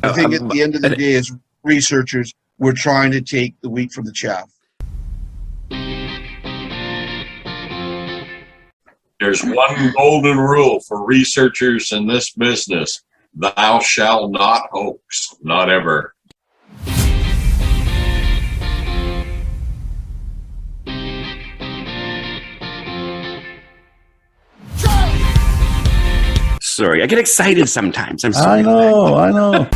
I think at the end of the day, as researchers, we're trying to take the wheat from the chaff. There's one golden rule for researchers in this business: thou shalt not hoax, not ever. Sorry, I get excited sometimes. I'm sorry. I know.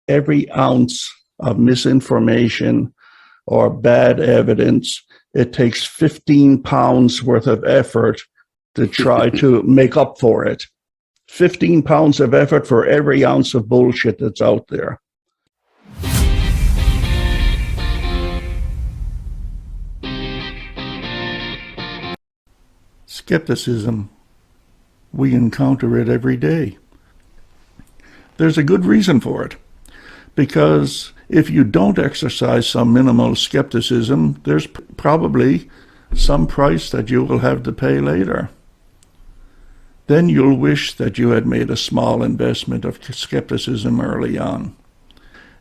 Every ounce of misinformation or bad evidence, it takes 15 pounds worth of effort to try to make up for it. 15 pounds of effort for every ounce of bullshit that's out there. Skepticism. We encounter it every day. There's a good reason for it. Because if you don't exercise some minimal skepticism, there's probably some price that you will have to pay later. Then you'll wish that you had made a small investment of skepticism early on.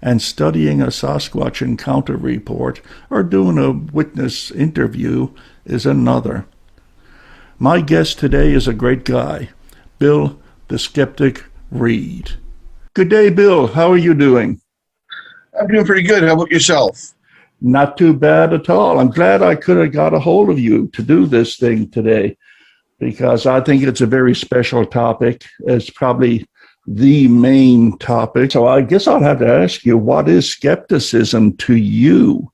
And studying a Sasquatch encounter report or doing a witness interview is another. My guest today is a great guy, Bill the Skeptic Reid. Good day, Bill. How are you doing? I'm doing pretty good. How about yourself? Not too bad at all. I'm glad I could have got a hold of you to do this thing today, because I think it's a very special topic. It's probably the main topic. So I guess I'll have to ask you, what is skepticism to you?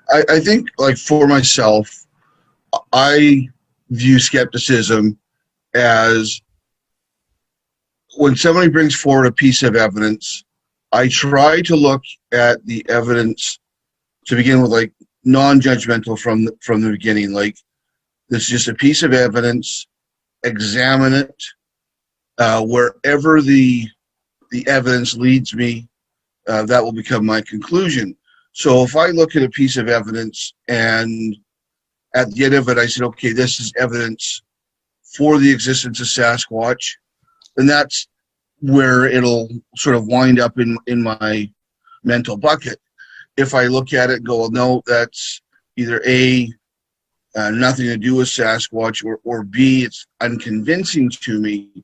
I think, like, for myself, I view skepticism as when somebody brings forward a piece of evidence, I try to look at the evidence to begin with, like, non-judgmental from the beginning. Like, this is just a piece of evidence, examine it, wherever the evidence leads me, that will become my conclusion. So if I look at a piece of evidence and at the end of it, I said, okay, this is evidence for the existence of Sasquatch, then that's where it'll sort of wind up in my mental bucket. If I look at it and go, well, no, that's either A, nothing to do with Sasquatch, or B, it's unconvincing to me,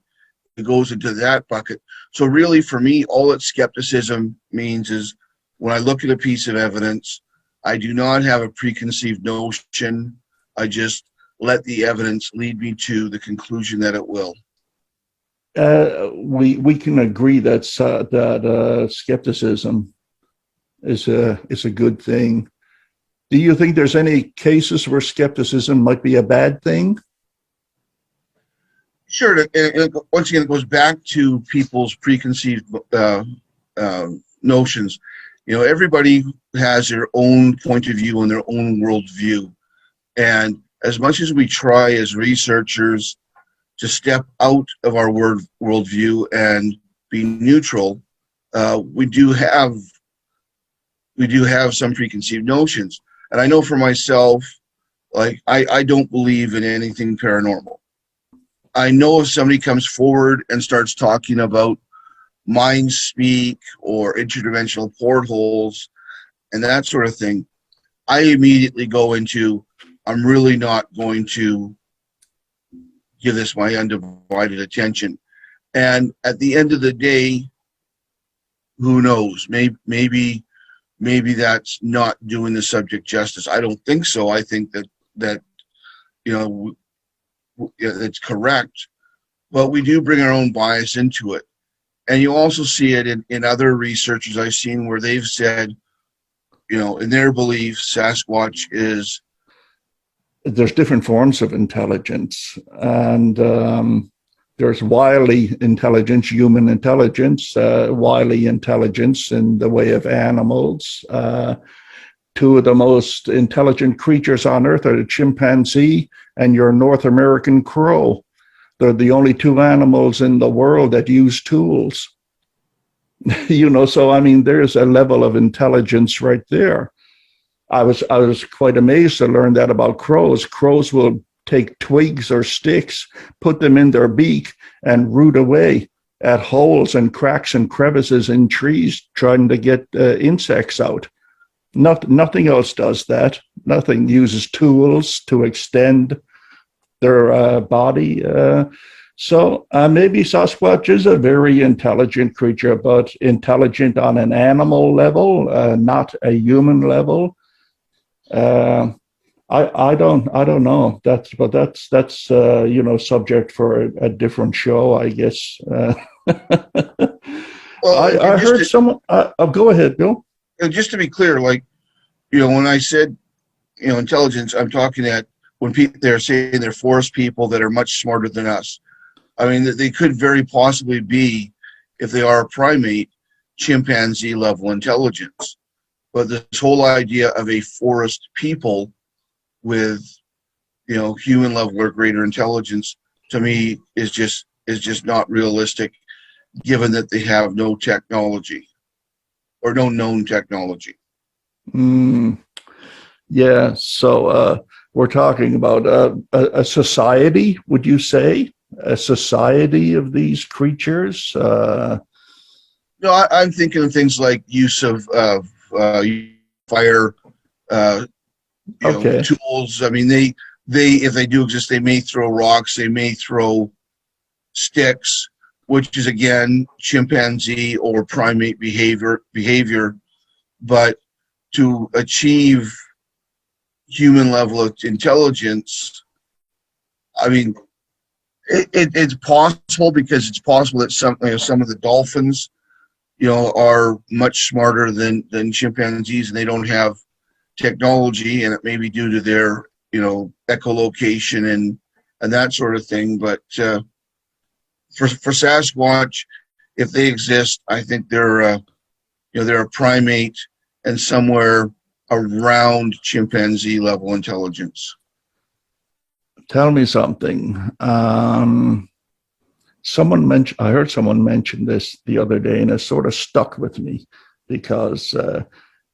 it goes into that bucket. So really, for me, all that skepticism means is when I look at a piece of evidence, I do not have a preconceived notion. I just let the evidence lead me to the conclusion that it will. We can agree that skepticism is a good thing. Do you think there's any cases where skepticism might be a bad thing? Sure. Once again, it goes back to people's preconceived notions. You know, everybody has their own point of view and their own worldview. And as much as we try as researchers to step out of our worldview and be neutral, we do have some preconceived notions. And I know for myself, like, I don't believe in anything paranormal. I know if somebody comes forward and starts talking about mind speak or interdimensional portholes and that sort of thing, I immediately go into, I'm really not going to give this my undivided attention. And at the end of the day, who knows? Maybe that's not doing the subject justice. I don't think so. I think that you know, it's correct, but we do bring our own bias into it. And you also see it in other researchers I've seen where they've said, you know, in their belief, Sasquatch is... There's different forms of intelligence, and there's wily intelligence, human intelligence, wily intelligence in the way of animals. Two of the most intelligent creatures on Earth are the chimpanzee and your North American crow. They're the only two animals in the world that use tools. You know, so I mean, there's a level of intelligence right there. I was quite amazed to learn that about crows. Crows will take twigs or sticks, put them in their beak, and root away at holes and cracks and crevices in trees, trying to get insects out. Nothing else does that. Nothing uses tools to extend their body. So maybe Sasquatch is a very intelligent creature, but intelligent on an animal level, not a human level. I don't know. That's subject for a different show, I guess. Well, I heard someone. Go ahead, Bill. Just to be clear, like, when I said, intelligence, I'm talking at when they're saying they're forest people that are much smarter than us. I mean, they could very possibly be, if they are a primate, chimpanzee level intelligence. But this whole idea of a forest people with, human level or greater intelligence, to me is just not realistic, given that they have no technology or no known technology. Yeah. So we're talking about a society. Would you say a society of these creatures? No, I'm thinking of things like use of fire, Okay. tools. I mean, they if they do exist, they may throw rocks, they may throw sticks, which is again chimpanzee or primate behavior. But to achieve human level of intelligence, I mean, it's possible, because it's possible that some of the dolphins, are much smarter than chimpanzees, and they don't have technology, and it may be due to their echolocation and that sort of thing. But for Sasquatch, if they exist, I think they're a primate and somewhere around chimpanzee level intelligence. Tell me something. I heard someone mention this the other day, and it sort of stuck with me, because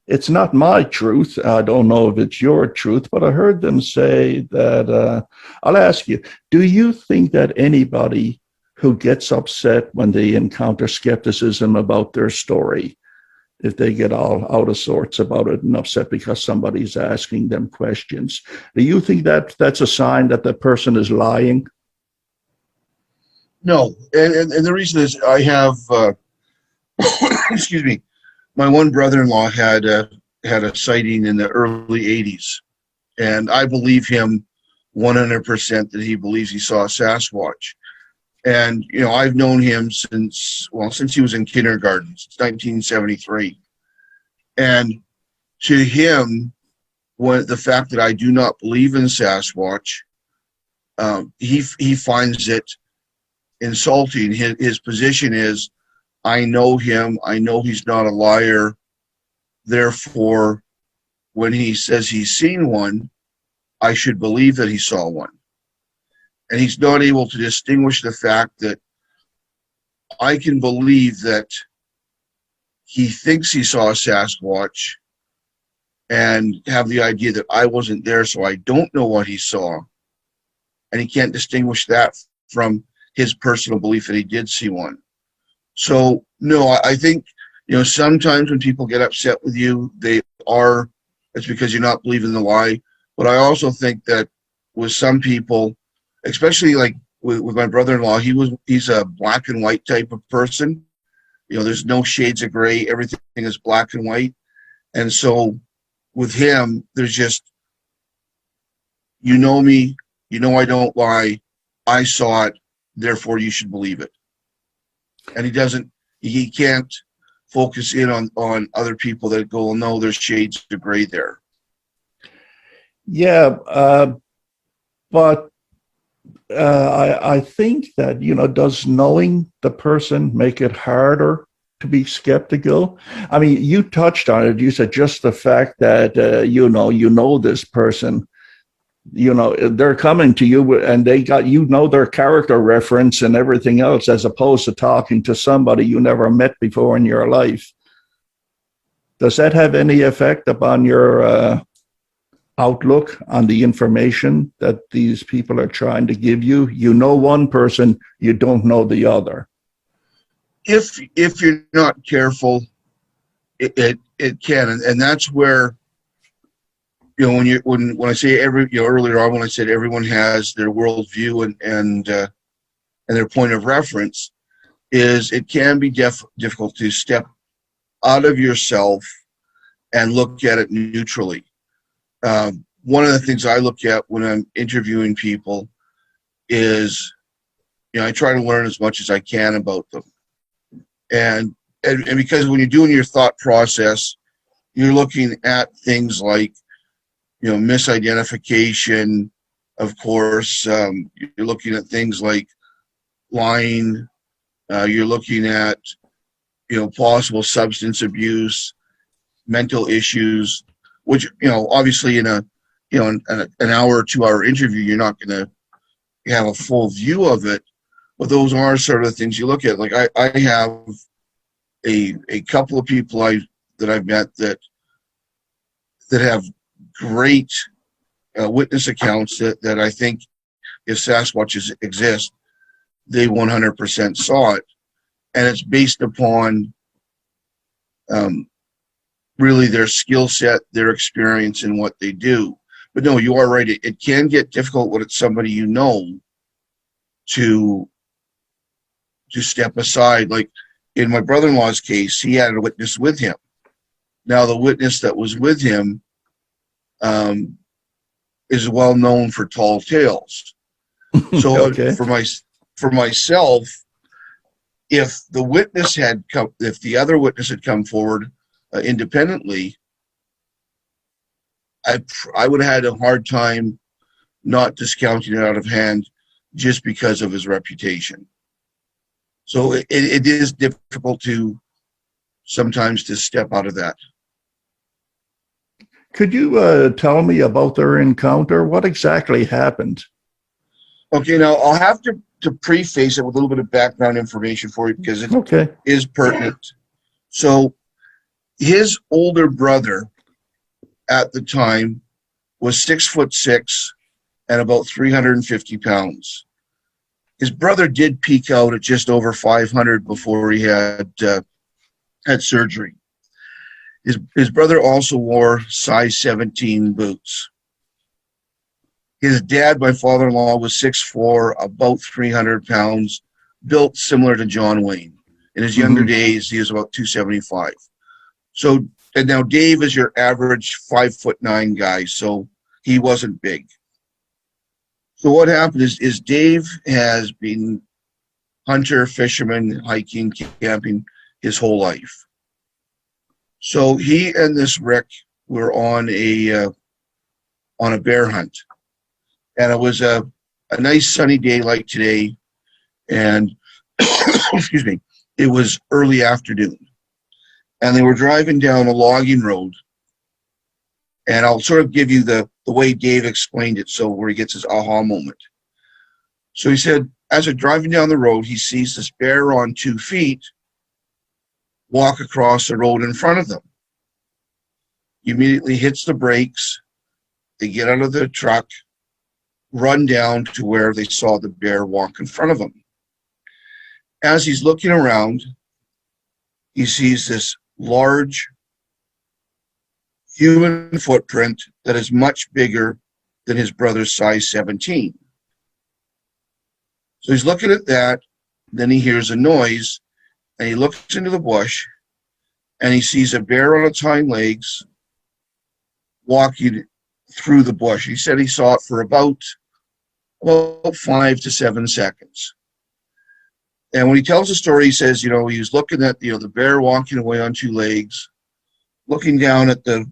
it's not my truth. I don't know if it's your truth, but I heard them say that, I'll ask you, do you think that anybody who gets upset when they encounter skepticism about their story, if they get all out of sorts about it and upset because somebody's asking them questions, do you think that that's a sign that the person is lying? No, and the reason is I have, excuse me, my one brother-in-law had a sighting in the early 80s, and I believe him 100% that he believes he saw a Sasquatch. And, I've known him since he was in kindergarten, since 1973. And to him, the fact that I do not believe in Sasquatch, he finds it insulting. His position is, I know him. I know he's not a liar. Therefore, when he says he's seen one, I should believe that he saw one. And he's not able to distinguish the fact that I can believe that he thinks he saw a Sasquatch and have the idea that I wasn't there, so I don't know what he saw. And he can't distinguish that from his personal belief that he did see one. So, no, I think, sometimes when people get upset with you, it's because you're not believing the lie. But I also think that with some people, especially like with my brother-in-law, he's a black and white type of person. There's no shades of gray. Everything is black and white. And so with him, there's just, me, I don't lie. I saw it. Therefore, you should believe it. And he can't focus in on other people that go, well, no, there's shades of gray there. Yeah, but I think that, does knowing the person make it harder to be skeptical? I mean, you touched on it. You said just the fact that, you know this person, they're coming to you and they got, their character reference and everything else, as opposed to talking to somebody you never met before in your life. Does that have any effect upon your outlook on the information that these people are trying to give you. You know one person, you don't know the other. If you're not careful, it can, and that's where, you know, when I say earlier on when I said everyone has their worldview and their point of reference, is it can be difficult to step out of yourself and look at it neutrally. One of the things I look at when I'm interviewing people is, you know, I try to learn as much as I can about them. And because when you're doing your thought process, you're looking at things like, you know, misidentification, of course. You're looking at things like lying. You're looking at, you know, possible substance abuse, mental issues, which, you know, obviously in an hour or 2 hour interview, you're not going to have a full view of it. But those are sort of the things you look at. Like I have a couple of people that I've met that have great witness accounts that I think if Sasquatches exist, they 100% saw it. And it's based upon really their skill set, their experience, and what they do. But no, you are right. It can get difficult when it's somebody you know to step aside. Like in my brother-in-law's case, he had a witness with him. Now, the witness that was with him is well known for tall tales. So Okay. for myself, if the other witness had come forward independently, I would have had a hard time not discounting it out of hand just because of his reputation. So it is difficult sometimes to step out of that. Could you tell me about their encounter? What exactly happened? Okay, now I'll have to preface it with a little bit of background information for you because it is pertinent. So his older brother at the time was 6'6" and about 350 pounds. His brother did peak out at just over 500 before he had surgery. His brother also wore size 17 boots. His dad, my father-in-law, was 6'4", about 300 pounds, built similar to John Wayne. In his younger days, he was about 275. So, and now Dave is your average 5'9" guy, so he wasn't big. So what happened is Dave has been hunter, fisherman, hiking, camping his whole life. So he and this Rick were on a bear hunt, and it was a nice sunny day like today, and excuse me, it was early afternoon, and they were driving down a logging road. And I'll sort of give you the way Dave explained it, so where he gets his aha moment. So he said, as they're driving down the road, he sees this bear on 2 feet walk across the road in front of them. He immediately hits the brakes. They get out of the truck, run down to where they saw the bear walk in front of them. As he's looking around, he sees this large human footprint that is much bigger than his brother's size 17. So he's looking at that, then he hears a noise, and he looks into the bush, and he sees a bear on its hind legs walking through the bush. He said he saw it for about 5 to 7 seconds. And when he tells the story, he says, he was looking at, the bear walking away on 2 legs, looking down at the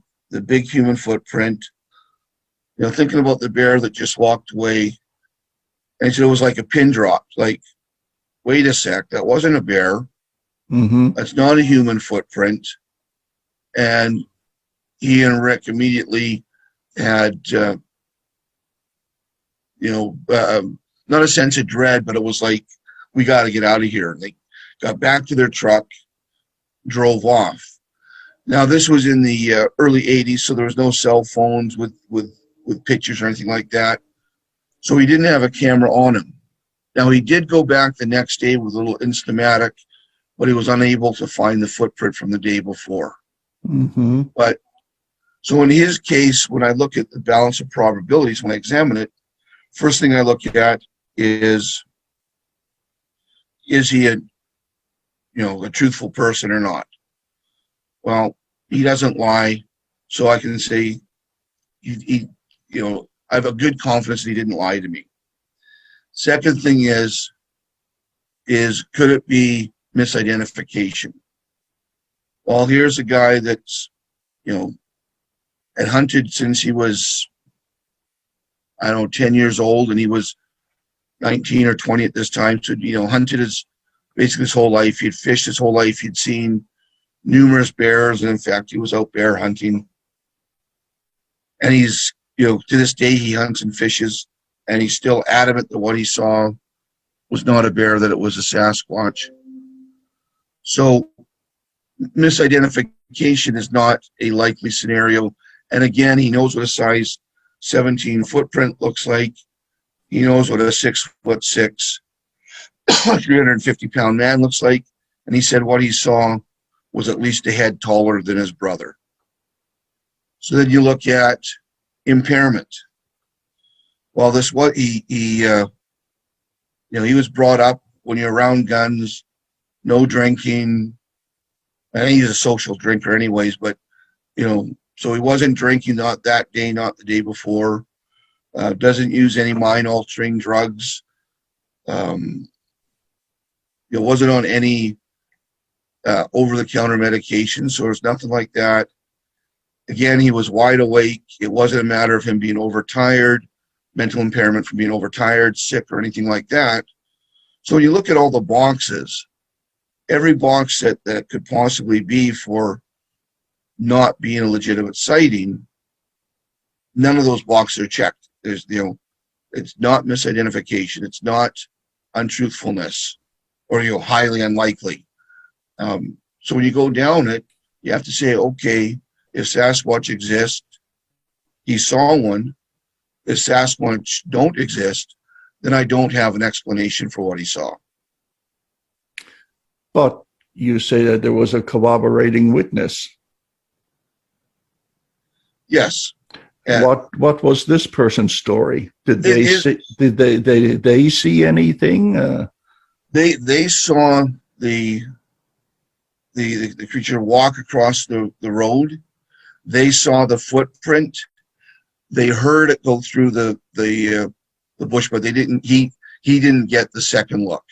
big human footprint, thinking about the bear that just walked away. And he said it was like a pin drop. Like, wait a sec, that wasn't a bear. That's not a human footprint. And he and Rick immediately had, not a sense of dread, but it was like, we got to get out of here. And they got back to their truck, drove off. Now, this was in the early 80s, so there was no cell phones with pictures or anything like that. So he didn't have a camera on him. Now, he did go back the next day with a little Instamatic, but he was unable to find the footprint from the day before. Mm-hmm. But so in his case, when I look at the balance of probabilities, when I examine it, first thing I look at is he a truthful person or not? Well, he doesn't lie, so I can say I have a good confidence that he didn't lie to me. Second thing is could it be misidentification? Well, here's a guy that's, had hunted since he was, 10 years old, and he was 19 or 20 at this time. So, hunted basically his whole life. He'd fished his whole life. He'd seen numerous bears, and in fact, he was out bear hunting. And he's, to this day, he hunts and fishes, and he's still adamant that what he saw was not a bear, that it was a Sasquatch. So misidentification is not a likely scenario. And again, he knows what a size 17 footprint looks like. He knows what a 6'6", 350-pound man looks like. And he said what he saw was at least a head taller than his brother. So then you look at impairment. Well, he was brought up when you're around guns, no drinking. I think he's a social drinker anyways, but, so he wasn't drinking, not that day, not the day before. Doesn't use any mind-altering drugs. Wasn't on any over-the-counter medication, so there's nothing like that. Again, he was wide awake. It wasn't a matter of him being overtired, mental impairment from being overtired, sick, or anything like that. So when you look at all the boxes, every box that could possibly be for not being a legitimate sighting, none of those boxes are checked. There's, it's not misidentification. It's not untruthfulness or, highly unlikely. So when you go down it, you have to say, okay, if Sasquatch exists, he saw one. If Sasquatch don't exist, then I don't have an explanation for what he saw. But you say that there was a corroborating witness. Yes. What was this person's story? Did they see anything? They saw the creature walk across the road. They saw the footprint. They heard it go through the bush, but they didn't. He didn't get the second look.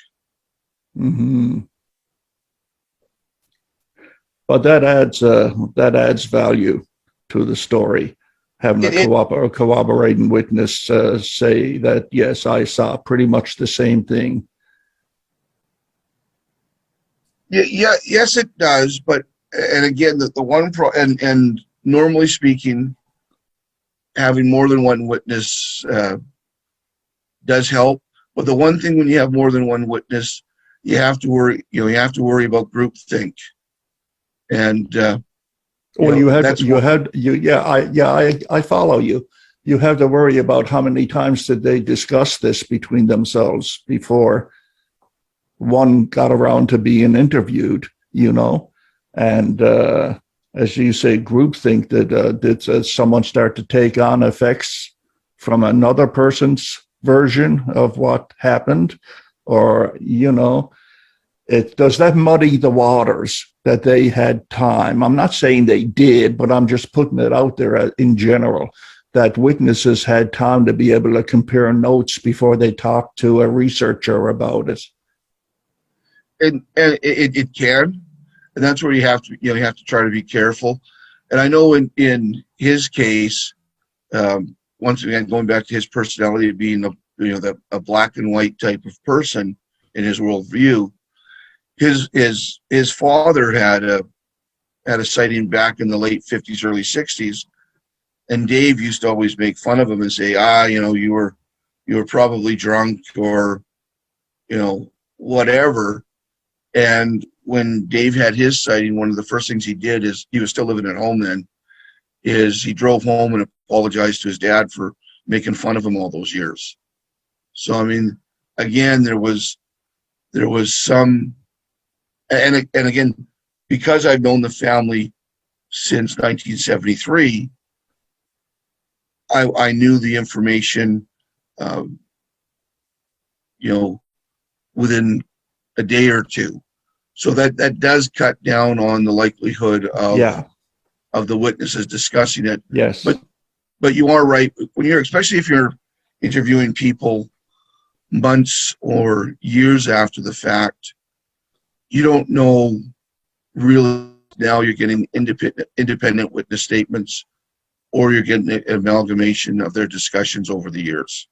Mm-hmm. But that adds value to the story. Having a corroborating witness say that, yes, I saw pretty much the same thing. Yeah, yes, it does. But and again, the one and normally speaking, having more than one witness does help. But the one thing when you have more than one witness, you have to worry. You have to worry about groupthink. And I follow you. You have to worry about how many times did they discuss this between themselves before one got around to being interviewed, and as you say, groupthink. Did someone start to take on effects from another person's version of what happened, or does that muddy the waters that they had time? I'm not saying they did, but I'm just putting it out there in general, that witnesses had time to be able to compare notes before they talked to a researcher about it. And it can, and that's where you have to try to be careful. And I know in his case, once again going back to his personality being a black and white type of person in his worldview, his father had a sighting back in the late 50s, early 60s, and Dave used to always make fun of him and say, you were probably drunk or whatever. And when Dave had his sighting, one of the first things he did is, he was still living at home then, is he drove home and apologized to his dad for making fun of him all those years. So, I mean, again, there was some, and again, because I've known the family since 1973, I knew the information, within a day or two. So that does cut down on the likelihood of the witnesses discussing it. Yes. But you are right. When especially if you're interviewing people months or years after the fact, you don't know really. Now you're getting independent witness statements, or you're getting an amalgamation of their discussions over the years.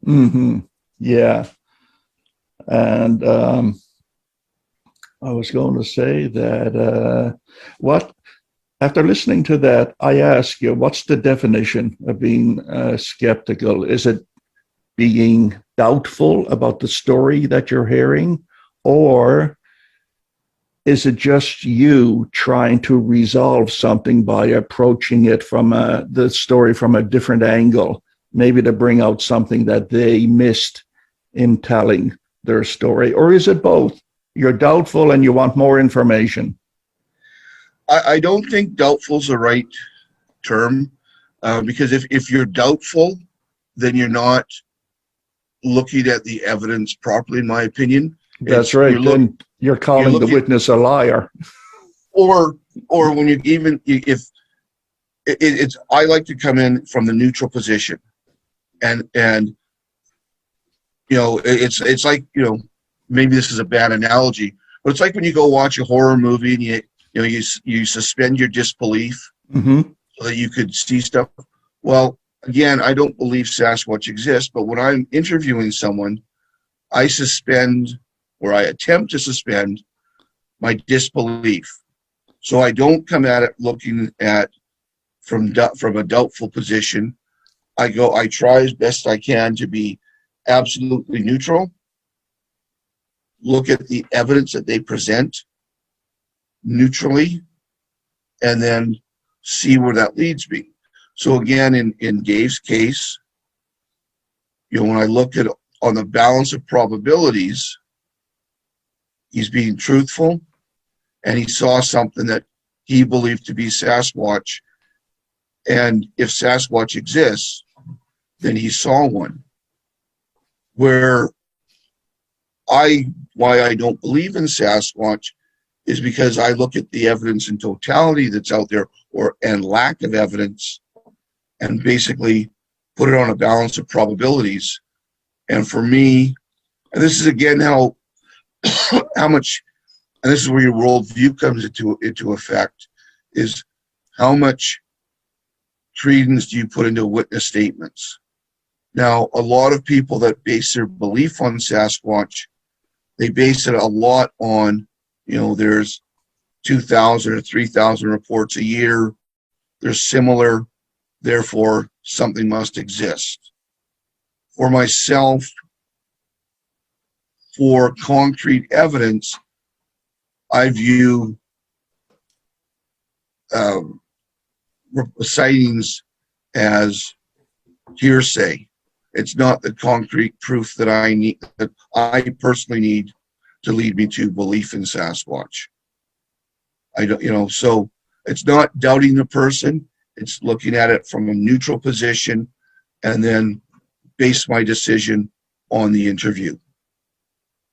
Mm-hmm. Yeah. And I was going to say that after listening to that, I ask you, what's the definition of being skeptical? Is it being doubtful about the story that you're hearing, or is it just you trying to resolve something by approaching it from the story from a different angle, maybe to bring out something that they missed in telling their story? Or is it both? You're doubtful and you want more information? I don't think doubtful is the right term, because if you're doubtful, then you're not looking at the evidence properly, in my opinion. That's right. Then you're calling the witness a liar. Or when you even, if it's, I like to come in from the neutral position, and it's like, maybe this is a bad analogy, but it's like when you go watch a horror movie and you suspend your disbelief, mm-hmm. so that you could see stuff. Well, again, I don't believe Sasquatch exists, but when I'm interviewing someone, I suspend, or I attempt to suspend, my disbelief. So I don't come at it looking at from a doubtful position. I try as best I can to be absolutely neutral, look at the evidence that they present neutrally, and then see where that leads me. So again, in Dave's case, when I look at on the balance of probabilities, he's being truthful, and he saw something that he believed to be Sasquatch. And if Sasquatch exists, then he saw one. Why I don't believe in Sasquatch is because I look at the evidence in totality that's out there, and lack of evidence, and basically put it on a balance of probabilities. And for me, and this is again how much, and this is where your worldview comes into effect, is how much credence do you put into witness statements? Now, a lot of people that base their belief on Sasquatch, they base it a lot on, there's 2,000 or 3,000 reports a year. They're similar, therefore something must exist. For myself, for concrete evidence, I view sightings as hearsay. It's not the concrete proof that I personally need to lead me to belief in Sasquatch. I don't, so it's not doubting the person. It's looking at it from a neutral position, and then base my decision on the interview.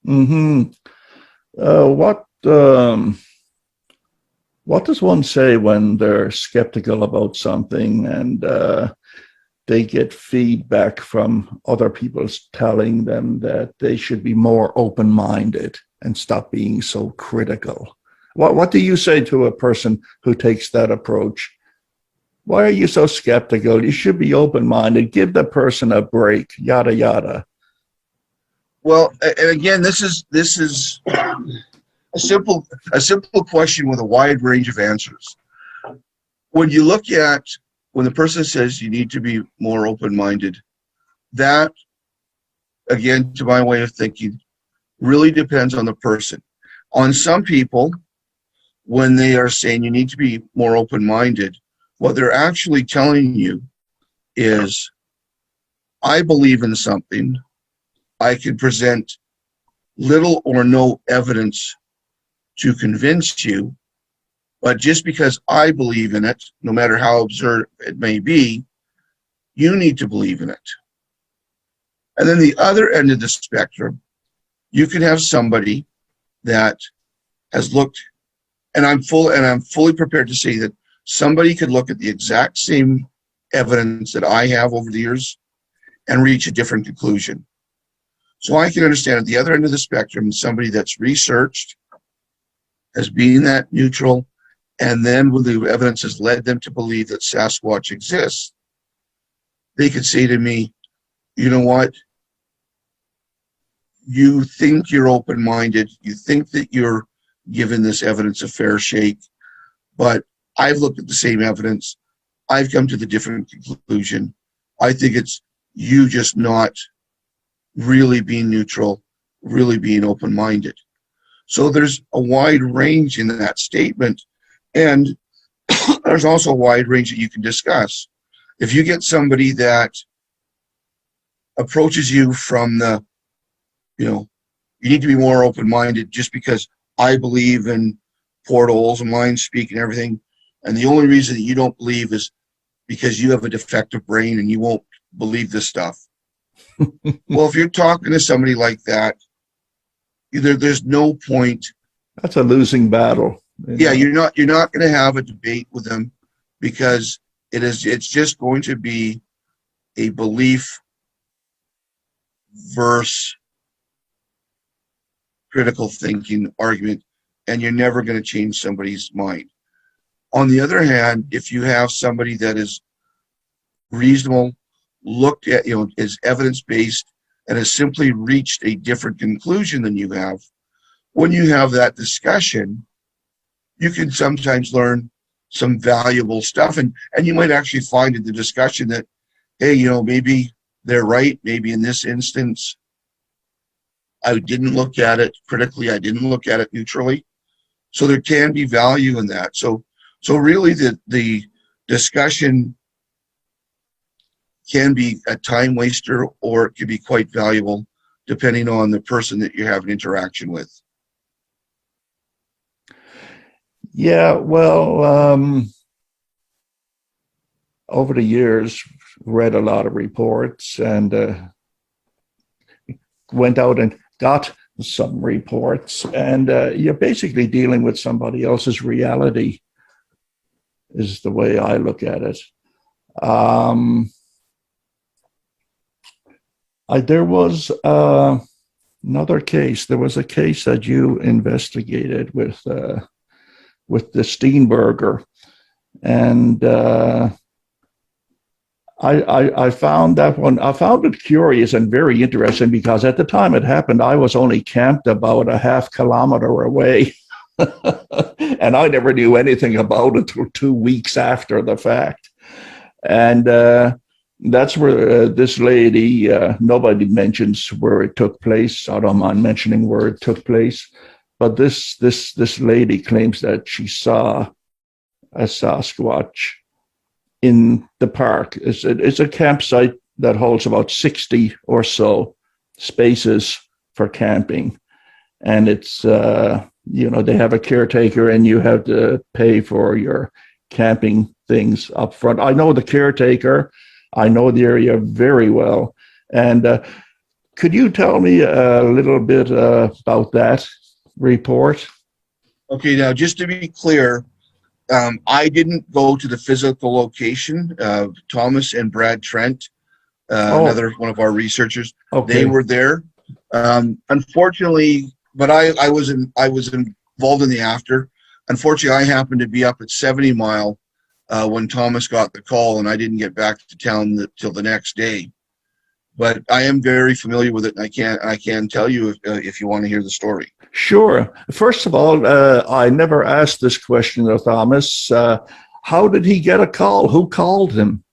Mm-hmm. What does one say when they're skeptical about something and they get feedback from other people telling them that they should be more open-minded and stop being so critical? What do you say to a person who takes that approach? Why are you so skeptical? You should be open-minded. Give the person a break, yada, yada. Well, and again, this is a simple question with a wide range of answers. When you look at, when the person says you need to be more open-minded, that, again, to my way of thinking, really depends on the person. On some people, when they are saying you need to be more open-minded, what they're actually telling you is, I believe in something. I can present little or no evidence to convince you, but just because I believe in it, no matter how absurd it may be, you need to believe in it. And then the other end of the spectrum, you can have somebody that has looked, and I'm fully prepared to say that somebody could look at the exact same evidence that I have over the years and reach a different conclusion. So I can understand at the other end of the spectrum, somebody that's researched as being that neutral, and then when the evidence has led them to believe that Sasquatch exists, they could say to me, you know what? You think you're open-minded, you think that you're giving this evidence a fair shake, but I've looked at the same evidence. I've come to the different conclusion. I think it's you just not really being neutral, really being open-minded. So there's a wide range in that statement, and there's also a wide range that you can discuss. If you get somebody that approaches you from the, you need to be more open-minded just because I believe in portals and mind speak and everything, and the only reason that you don't believe is because you have a defective brain and you won't believe this stuff. Well, if you're talking to somebody like that, there's no point. That's a losing battle. Yeah, you're not going to have a debate with them, because it's just going to be a belief versus critical thinking argument, and you're never going to change somebody's mind. On the other hand, if you have somebody that is reasonable, looked at, is evidence-based, and has simply reached a different conclusion than you have, when you have that discussion, you can sometimes learn some valuable stuff, and you might actually find in the discussion that, hey, maybe they're right. Maybe in this instance, I didn't look at it critically. I didn't look at it neutrally. So there can be value in that. So really the discussion can be a time waster, or it can be quite valuable depending on the person that you have an interaction with. Yeah, well, over the years, read a lot of reports and went out and got some reports, and you're basically dealing with somebody else's reality, is the way I look at it. There was another case. There was a case that you investigated with the Steenberger, and I found that one. I found it curious and very interesting, because at the time it happened, I was only camped about a half kilometer away, and I never knew anything about it until 2 weeks after the fact. And that's where this lady, nobody mentions where it took place. I don't mind mentioning where it took place, but this lady claims that she saw a Sasquatch in the park. It's a campsite that holds about 60 or so spaces for camping, and it's they have a caretaker, and you have to pay for your camping things up front. I know the caretaker. I know the area very well. And could you tell me a little bit about that report? Okay, now just to be clear, I didn't go to the physical location. Thomas and Brad Trent, another one of our researchers, They were there. Unfortunately, but I was involved in the after. Unfortunately, I happened to be up at 70 Mile when Thomas got the call, and I didn't get back to town till the next day. But I am very familiar with it, and I can tell you if you want to hear the story. Sure. First of all, I never asked this question of Thomas. How did he get a call? Who called him?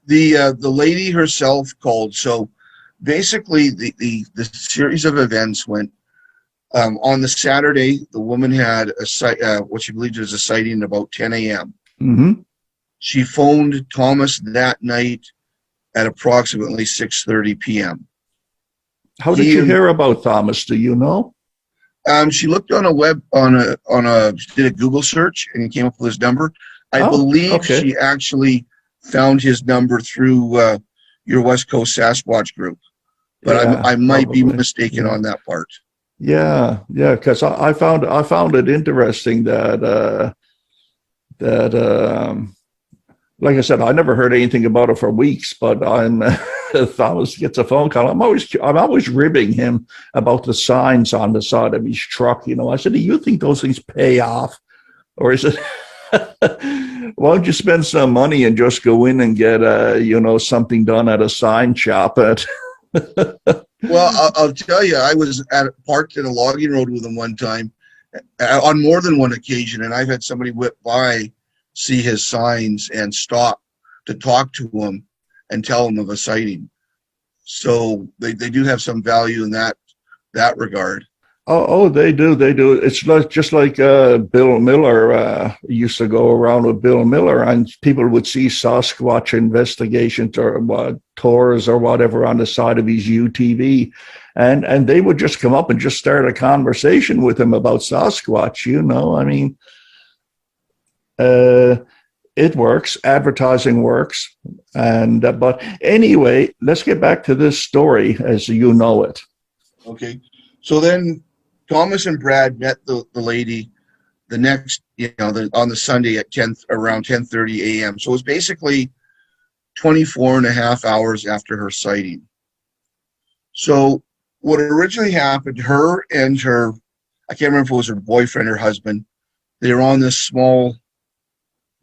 The lady herself called. So basically, the series of events went. On the Saturday, the woman had what she believed was a sighting at about 10 a.m. Mm-hmm. She phoned Thomas that night at approximately 6:30 p.m. How did you hear about Thomas? Do you know? She looked on she did a Google search and came up with his number. I believe okay. she actually found his number through your West Coast Sasquatch group, but Yeah, I might be probably. mistaken on that part. Yeah, because I found it interesting that like I said, I never heard anything about it for weeks, but Thomas gets a phone call. I'm always ribbing him about the signs on the side of his truck. I said, do you think those things pay off? Or is it, why don't you spend some money and just go in and get, something done at a sign shop? Well, I'll tell you, I was parked at a logging road with him one time on more than one occasion, and I've had somebody whip by, see his signs, and stop to talk to him and tell him of a sighting. So they do have some value in that regard. Oh, they do. It's just like Bill Miller used to go around with Bill Miller, and people would see Sasquatch investigations or tours or whatever on the side of his UTV, and they would just come up and just start a conversation with him about Sasquatch. I mean, it works. Advertising works, but anyway, let's get back to this story as you know it. Okay, so then Thomas and Brad met the lady the next, on the Sunday at around 10:30 a.m. So it was basically 24 and a half hours after her sighting. So what originally happened, her and her, I can't remember if it was her boyfriend or husband, they were on this small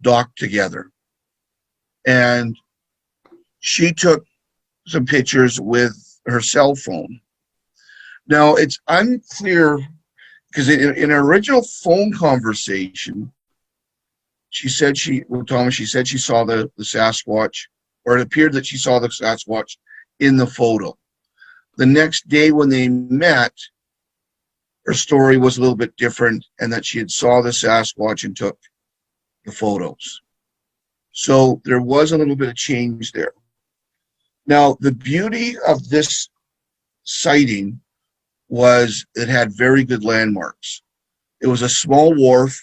dock together. And she took some pictures with her cell phone. Now, it's unclear, because in her original phone conversation, she said she saw the Sasquatch, or it appeared that she saw the Sasquatch in the photo. The next day when they met, her story was a little bit different, and that she had saw the Sasquatch and took the photos. So there was a little bit of change there. Now, the beauty of this sighting was it had very good landmarks. It was a small wharf,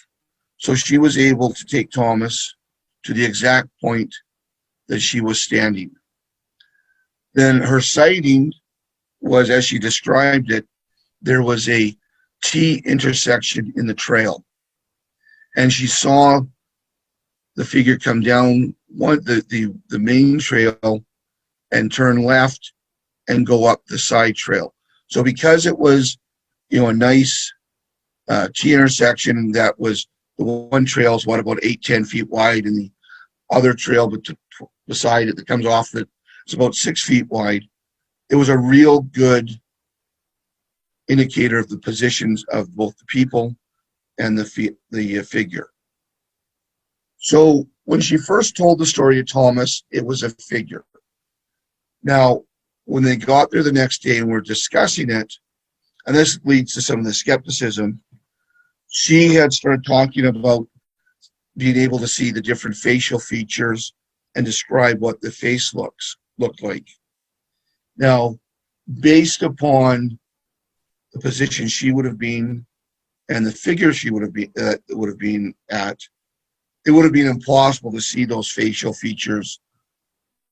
so she was able to take Thomas to the exact point that she was standing. Then her sighting was, as she described it, there was a T intersection in the trail, and she saw the figure come down the main trail and turn left and go up the side trail. So because it was, a nice T intersection that was, the one trail is about 8-10 feet wide, and the other trail beside it that comes off it is about 6 feet wide. It was a real good indicator of the positions of both the people and the figure. So when she first told the story to Thomas, it was a figure. Now, when they got there the next day and were discussing it, and this leads to some of the skepticism, she had started talking about being able to see the different facial features and describe what the face looked like. Now, based upon the position she would have been and the figure she would have been at, it would have been impossible to see those facial features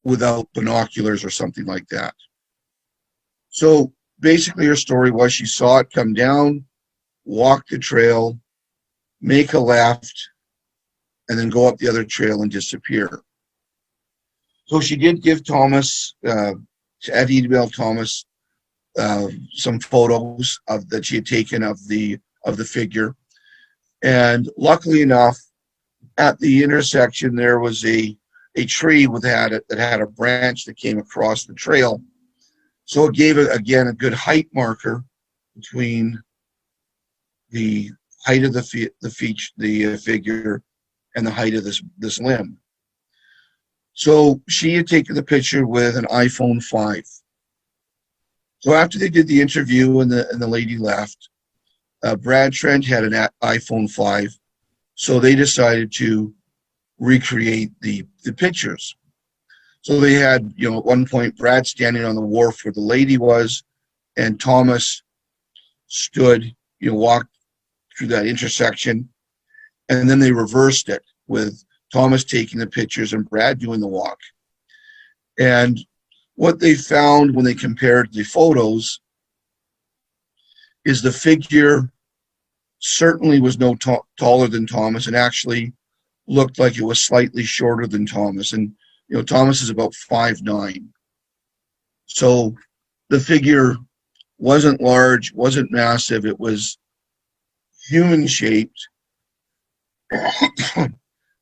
without binoculars or something like that. So basically her story was she saw it come down, walk the trail, make a left, and then go up the other trail and disappear. So she did give Thomas, at email Thomas, some photos that she had taken of the figure. And luckily enough, at the intersection, there was a tree that had a branch that came across the trail. So it gave it, again, a good height marker between the height of the figure and the height of this limb. So she had taken the picture with an iPhone 5. So after they did the interview and the lady left, Brad Trent had an iPhone 5, so they decided to recreate the pictures. So they had, at one point, Brad standing on the wharf where the lady was, and Thomas stood, walked through that intersection, and then they reversed it with Thomas taking the pictures and Brad doing the walk. And what they found when they compared the photos is the figure certainly was no taller than Thomas, and actually looked like it was slightly shorter than Thomas. And Thomas is about 5'9". So the figure wasn't large, wasn't massive. It was human shaped.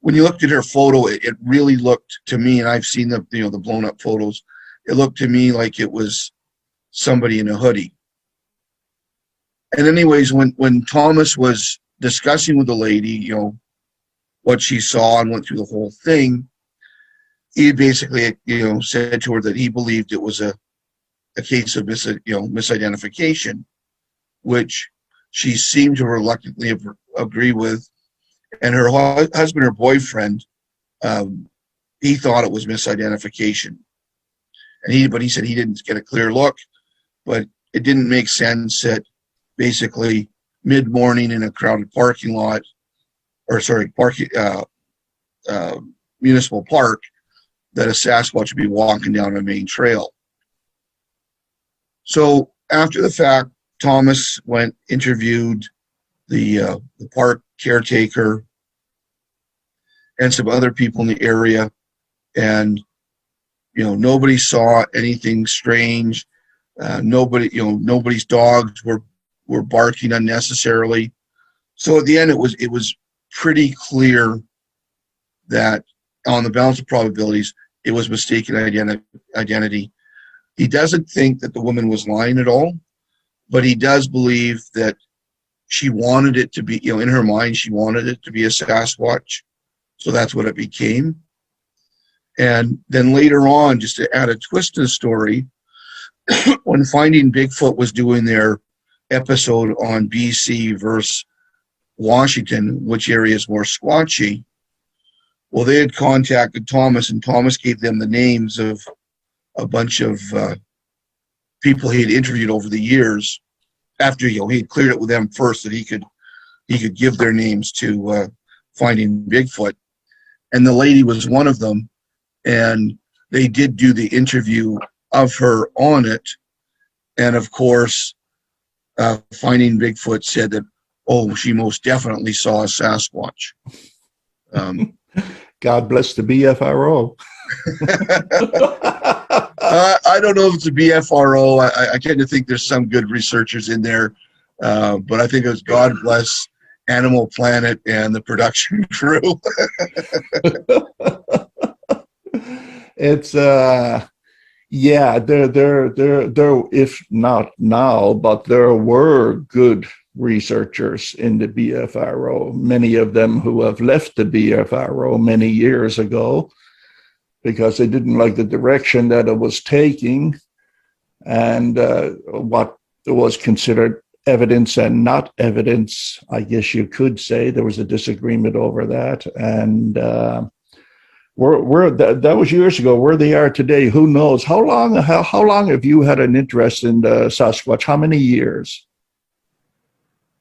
When you looked at her photo, it really looked to me, and I've seen the blown up photos, it looked to me like it was somebody in a hoodie. And anyways, when Thomas was discussing with the lady, what she saw and went through the whole thing, he basically, said to her that he believed it was a case of misidentification, which she seemed to reluctantly agree with. And her husband or boyfriend, he thought it was misidentification. But he said he didn't get a clear look, but it didn't make sense that basically mid-morning in a crowded parking lot, municipal park, that a Sasquatch would be walking down a main trail. So after the fact, Thomas interviewed the park caretaker and some other people in the area, and nobody saw anything strange. Nobody's dogs were barking unnecessarily. So at the end, it was pretty clear that on the balance of probabilities, it was mistaken identity. He doesn't think that the woman was lying at all, but he does believe that she wanted it to be, in her mind, she wanted it to be a Sasquatch. So that's what it became. And then later on, just to add a twist to the story, when Finding Bigfoot was doing their episode on BC versus Washington, which area is more squatchy, well, they had contacted Thomas, and Thomas gave them the names of a bunch of people he had interviewed over the years. After he had cleared it with them first, that he could give their names to Finding Bigfoot, and the lady was one of them. And they did do the interview of her on it, and of course, Finding Bigfoot said that, she most definitely saw a Sasquatch. God bless the BFRO. I don't know if it's a BFRO. I tend to think there's some good researchers in there, but I think it was God bless Animal Planet and the production crew. It's there if not now, but there were good researchers in the BFRO, many of them who have left the BFRO many years ago because they didn't like the direction that it was taking, and what was considered evidence and not evidence, I guess you could say. There was a disagreement over that, and that was years ago. Where they are today, who knows? How long have you had an interest in the Sasquatch? How many years?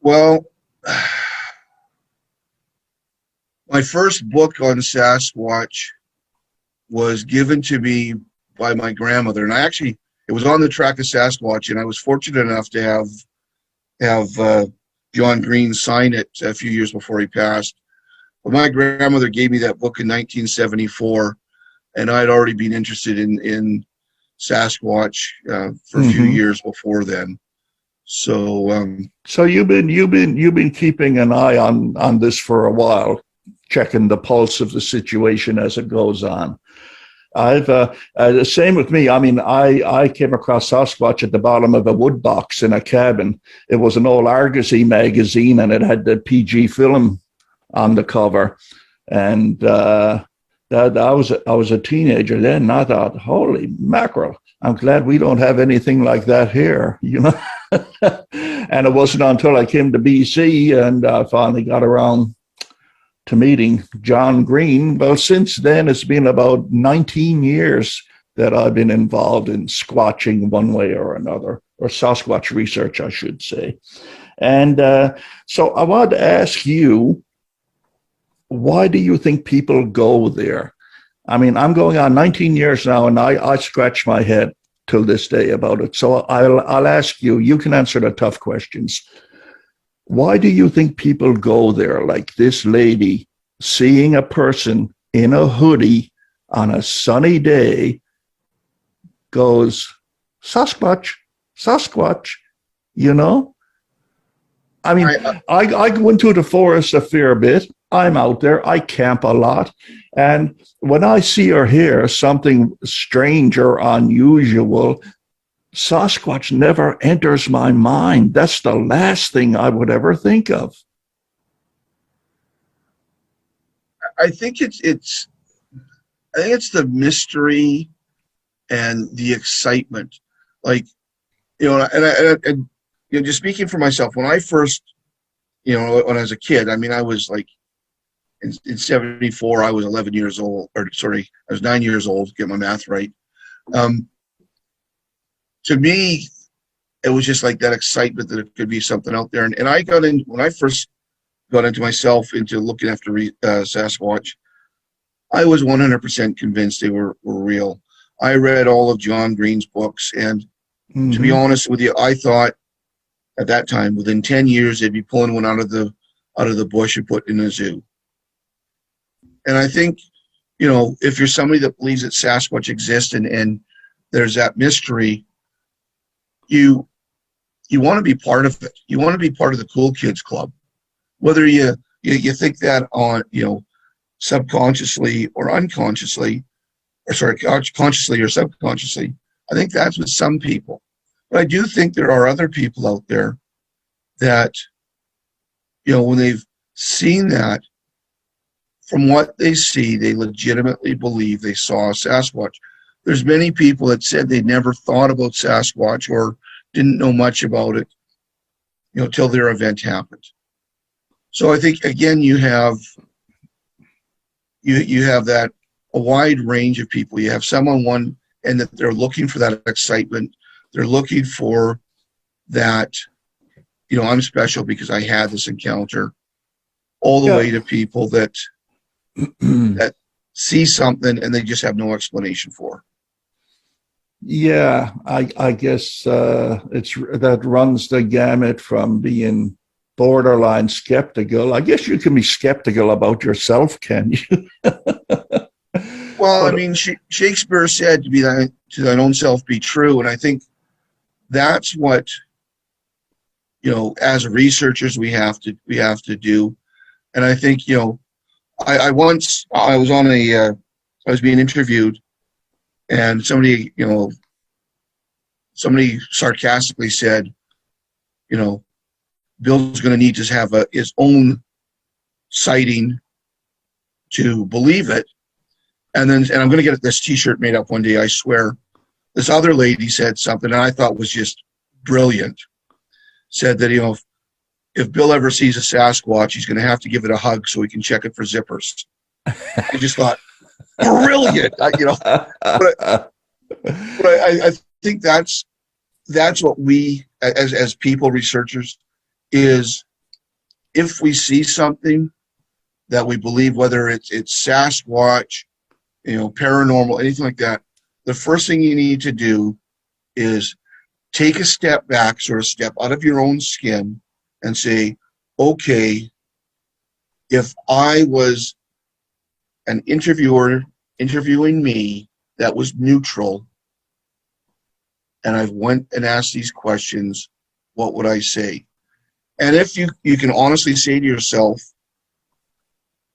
Well, my first book on Sasquatch was given to me by my grandmother, and it was on the track of Sasquatch, and I was fortunate enough to have John Green sign it a few years before he passed. But my grandmother gave me that book in 1974, and I'd already been interested in Sasquatch for a few years before then. So, so you've been keeping an eye on this for a while, checking the pulse of the situation as it goes on. The same with me. I mean, I came across Sasquatch at the bottom of a wood box in a cabin. It was an old Argosy magazine, and it had the PG film on the cover. And I was a teenager then, and I thought, holy mackerel, I'm glad we don't have anything like that here, And it wasn't until I came to BC and finally got around to meeting John Green. Well, since then, it's been about 19 years that I've been involved in squatching one way or another, or Sasquatch research, I should say. And so I wanted to ask you, why do you think people go there? I mean, I'm going on 19 years now, and I scratch my head till this day about it. So I'll ask you, you can answer the tough questions. Why do you think people go there, like this lady seeing a person in a hoodie on a sunny day goes, Sasquatch, Sasquatch, you know? I mean, I go into the forest a fair bit. I'm out there. I camp a lot. And when I see or hear something strange or unusual, Sasquatch never enters my mind. That's the last thing I would ever think of. I think it's the mystery and the excitement. Like, you know, and you know, just speaking for myself, when I first, you know, when I was a kid, I mean, I was like, in 74, I was 11 years old, or sorry, I was 9 years old, get my math right. To me, it was just like that excitement that it could be something out there. And I got in, when I first got into myself, into looking after Sasquatch, I was 100% convinced they were real. I read all of John Green's books, and to be honest with you, I thought at that time, within 10 years, they'd be pulling one out of the bush and put in a zoo. And I think, you know, if you're somebody that believes that Sasquatch exists and there's that mystery, you want to be part of it. You want to be part of the cool kids club, whether you think that on, you know, subconsciously or unconsciously, or sorry, consciously or subconsciously. I think that's with some people. But I do think there are other people out there that, you know, when they've seen that, from what they see, they legitimately believe they saw a Sasquatch. There's many people that said they never thought about Sasquatch or didn't know much about it, you know, till their event happened. So I think, again, you have that a wide range of people. You have someone and that they're looking for that excitement. They're looking for that, you know, I'm special because I had this encounter, all the way to people that that see something and they just have no explanation for. Yeah, I guess it's that runs the gamut from being borderline skeptical. I guess you can be skeptical about yourself, can you? Well, I mean, Shakespeare said, to thine own self be true. And I think that's what, you know, as researchers, we have to do. And I think, you know, I was being interviewed, and somebody sarcastically said, you know, Bill's going to need to have his own sighting to believe it. And I'm going to get this T-shirt made up one day, I swear. This other lady said something that I thought was just brilliant. Said that, you know, if Bill ever sees a Sasquatch, he's going to have to give it a hug so he can check it for zippers. I just thought, brilliant, you know. But I think that's what we, as people, researchers, is if we see something that we believe, whether it's Sasquatch, you know, paranormal, anything like that, the first thing you need to do is take a step back, sort of step out of your own skin and say, okay, if I was an interviewer interviewing me that was neutral, and I went and asked these questions, what would I say? And if you can honestly say to yourself,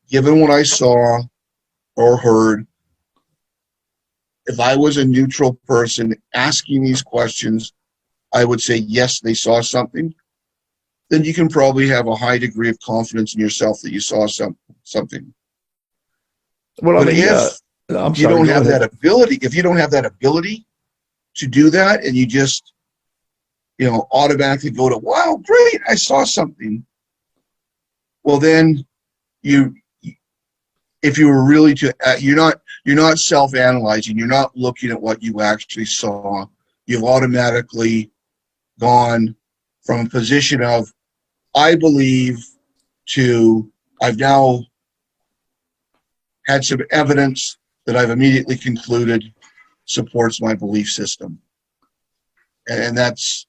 given what I saw or heard, if I was a neutral person asking these questions, I would say, yes, they saw something. Then you can probably have a high degree of confidence in yourself that you saw something. Well, but if you don't have that ability to do that, and you just automatically go to, wow, great, I saw something. Well, then if you were really you're not self-analyzing, you're not looking at what you actually saw. You've automatically gone from a position of, I believe, to I've now had some evidence that I've immediately concluded supports my belief system. And that's,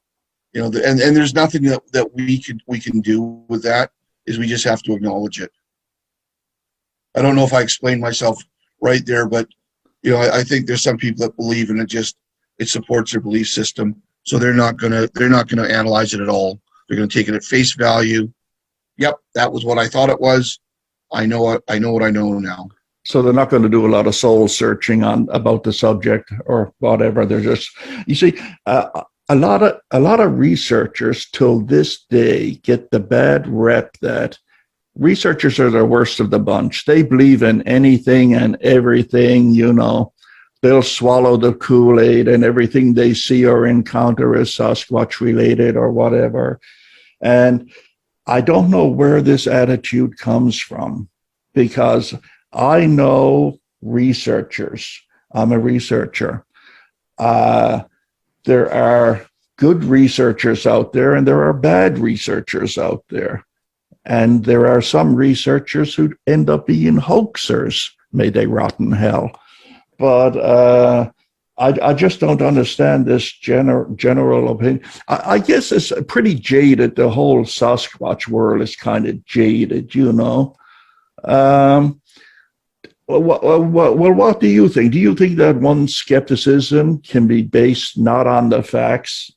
and there's nothing that we can do with that, is we just have to acknowledge it. I don't know if I explained myself right there, but I think there's some people that believe in it supports their belief system. So they're not gonna analyze it at all. They're gonna take it at face value. Yep, that was what I thought it was. I know what I know now. So they're not going to do a lot of soul searching about the subject or whatever. They're just, you see, a lot of researchers till this day get the bad rep that researchers are the worst of the bunch. They believe in anything and everything, They'll swallow the Kool-Aid, and everything they see or encounter is Sasquatch related or whatever. And I don't know where this attitude comes from, because I know researchers. I'm a researcher. There are good researchers out there, and there are bad researchers out there. And there are some researchers who end up being hoaxers. May they rot in hell. But I just don't understand this general opinion. I guess it's pretty jaded. The whole Sasquatch world is kind of jaded, Well, what do you think? Do you think that one's skepticism can be based not on the facts,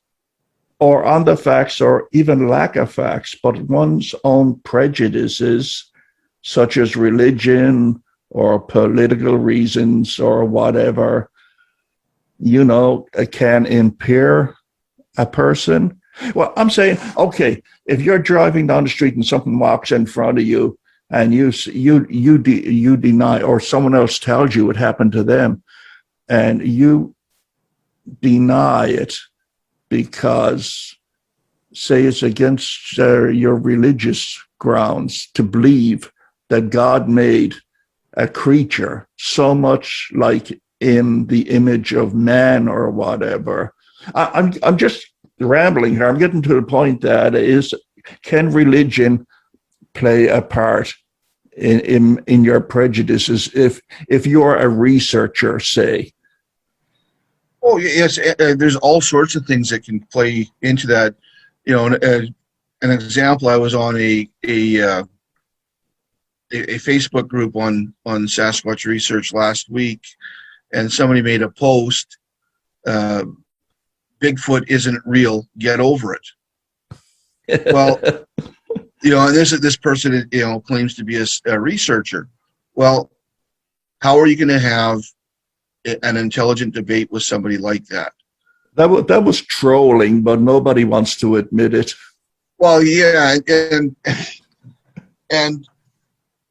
or even lack of facts, but one's own prejudices, such as religion or political reasons or whatever, can impair a person? Well, I'm saying, okay, if you're driving down the street and something walks in front of you, and you deny, or someone else tells you it happened to them, and you deny it because, say, it's against your religious grounds to believe that God made a creature so much like in the image of man or whatever. I'm just rambling here. I'm getting to the point that can religion play a part in your prejudices if you're a researcher, say? Oh yes, there's all sorts of things that can play into that. An example, I was on a Facebook group on Sasquatch research last week, and somebody made a post, Bigfoot isn't real, get over it. Well, and this person, claims to be a researcher. Well, how are you going to have an intelligent debate with somebody like that? That was trolling, but nobody wants to admit it. Well, yeah, and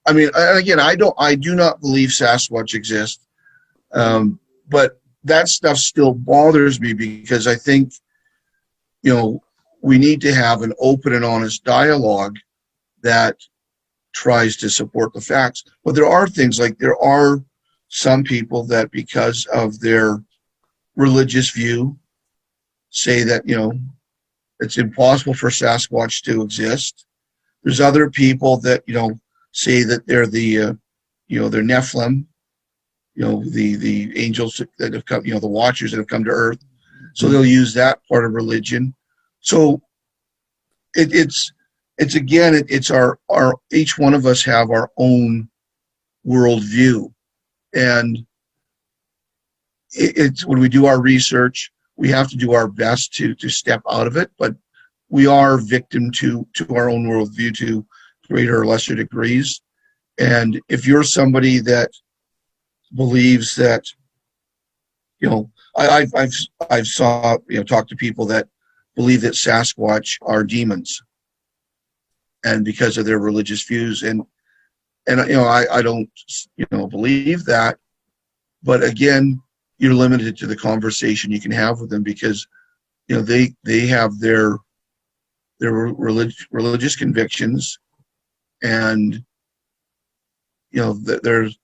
I mean, again, I do not believe Sasquatch exists, but that stuff still bothers me, because I think, we need to have an open and honest dialogue that tries to support the facts. But there are things like, there are some people that, because of their religious view, say that, it's impossible for Sasquatch to exist. There's other people that, say that they're they're Nephilim, the angels that have come, the watchers that have come to Earth. So they'll use that part of religion. So it's our each one of us have our own worldview, and it's when we do our research, we have to do our best to step out of it, but we are victim to our own worldview to greater or lesser degrees. And if you're somebody that believes that, I've talked to people that believe that Sasquatch are demons, and because of their religious views, and I don't believe that, but again, you're limited to the conversation you can have with them, because they have their religious convictions, and there's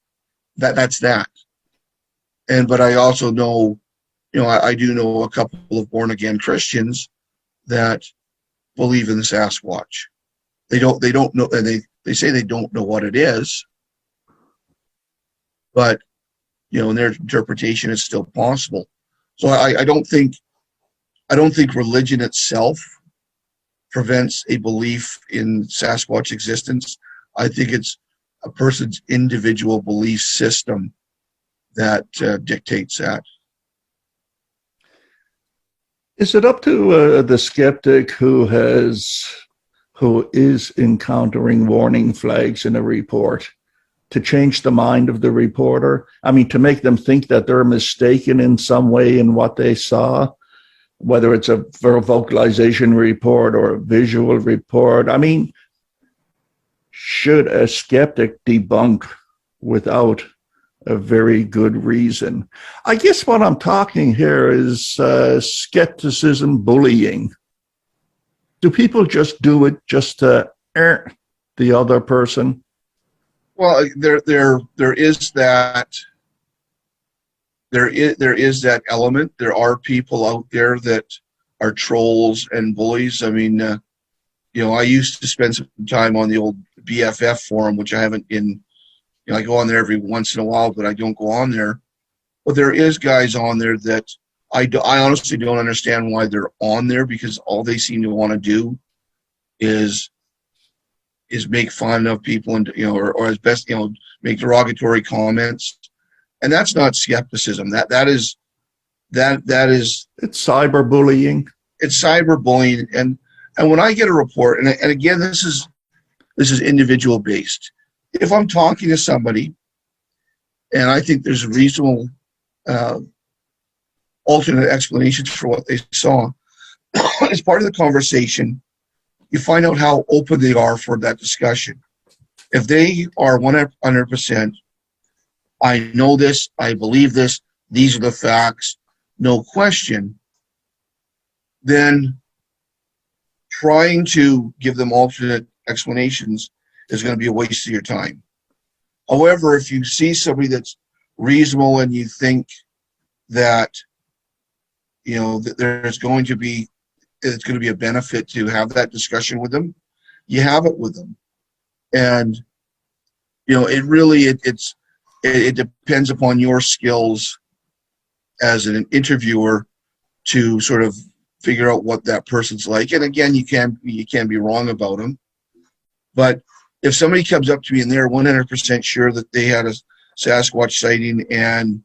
that's that. But I also know, I do know a couple of born again Christians that believe in the Sasquatch. They don't know, and they say they don't know what it is, but in their interpretation, it's still possible. So I don't think religion itself prevents a belief in Sasquatch existence. I think it's a person's individual belief system that dictates that. Is it up to the skeptic who is encountering warning flags in a report to change the mind of the reporter? I mean, to make them think that they're mistaken in some way in what they saw, whether it's a vocalization report or a visual report. I mean, should a skeptic debunk without a very good reason? I guess what I'm talking here is skepticism bullying. Do people just do it just to the other person? Well, there is that. There is that element. There are people out there that are trolls and bullies. I mean, I used to spend some time on the old BFF forum, which I haven't been. I go on there every once in a while, but I don't go on there. But there is guys on there that I honestly don't understand why they're on there, because all they seem to want to do is make fun of people, and or as best make derogatory comments, and that's not skepticism. That is It's cyberbullying. It's cyberbullying, and when I get a report, and again, this is individual based. If I'm talking to somebody and I think there's reasonable alternate explanations for what they saw, as part of the conversation, you find out how open they are for that discussion. If they are 100%, I know this, I believe this, these are the facts, no question, then trying to give them alternate explanations is going to be a waste of your time. However, if you see somebody that's reasonable and you think that that there's going to be a benefit to have that discussion with them, you have it with them. And it really it depends upon your skills as an interviewer to sort of figure out what that person's like. And again, you can be wrong about them, but if somebody comes up to me and they're 100% sure that they had a Sasquatch sighting, and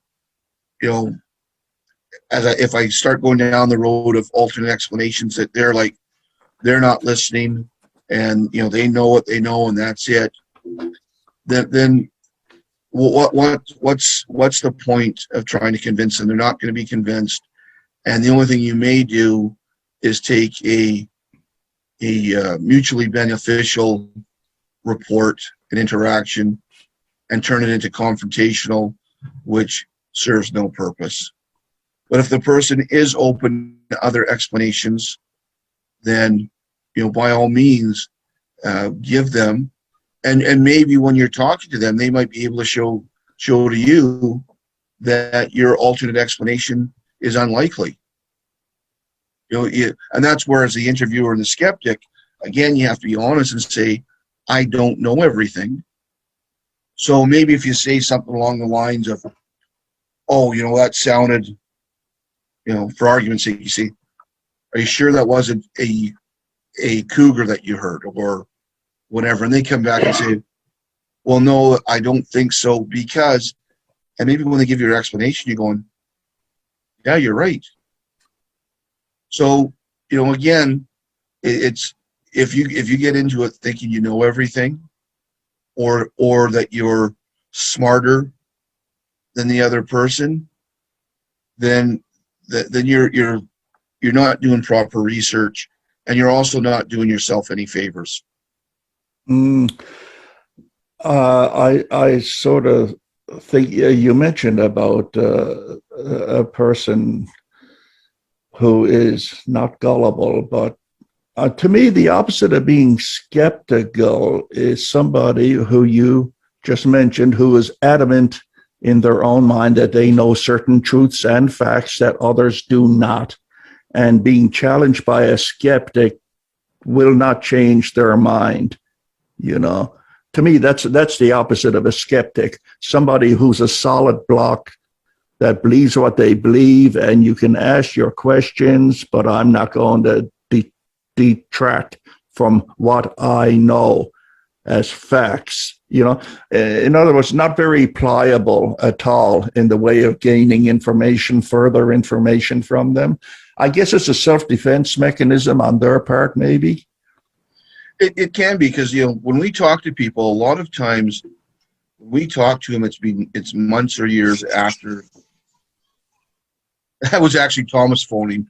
if I start going down the road of alternate explanations, that they're not listening, and they know what they know and that's it, then what's the point of trying to convince them? They're not going to be convinced, and the only thing you may do is take a mutually beneficial report and interaction and turn it into confrontational, which serves no purpose. But if the person is open to other explanations, then by all means give them, and maybe when you're talking to them, they might be able to show to you that your alternate explanation is unlikely. And that's where, as the interviewer and the skeptic, again, you have to be honest and say, I don't know everything. So maybe if you say something along the lines of, oh, that sounded, for argument's sake, you say, are you sure that wasn't a cougar that you heard or whatever? And they come back and say, well, no, I don't think so, because, and maybe when they give you your explanation, you're going, yeah, you're right. So, again, it's, if you get into it thinking you know everything, or that you're smarter than the other person, then you're not doing proper research, and you're also not doing yourself any favors. I sort of think you mentioned about a person who is not gullible, but to me, the opposite of being skeptical is somebody who you just mentioned, who is adamant in their own mind that they know certain truths and facts that others do not. And being challenged by a skeptic will not change their mind. You know, to me, that's the opposite of a skeptic. Somebody who's a solid block that believes what they believe, and you can ask your questions, but I'm not going to detract from what I know as facts. You know, in other words, not very pliable at all in the way of gaining information, further information from them. I guess it's a self-defense mechanism on their part, maybe. It can be, because, you know, when we talk to people, a lot of times we talk to them, it's months or years after. That was actually Thomas phoning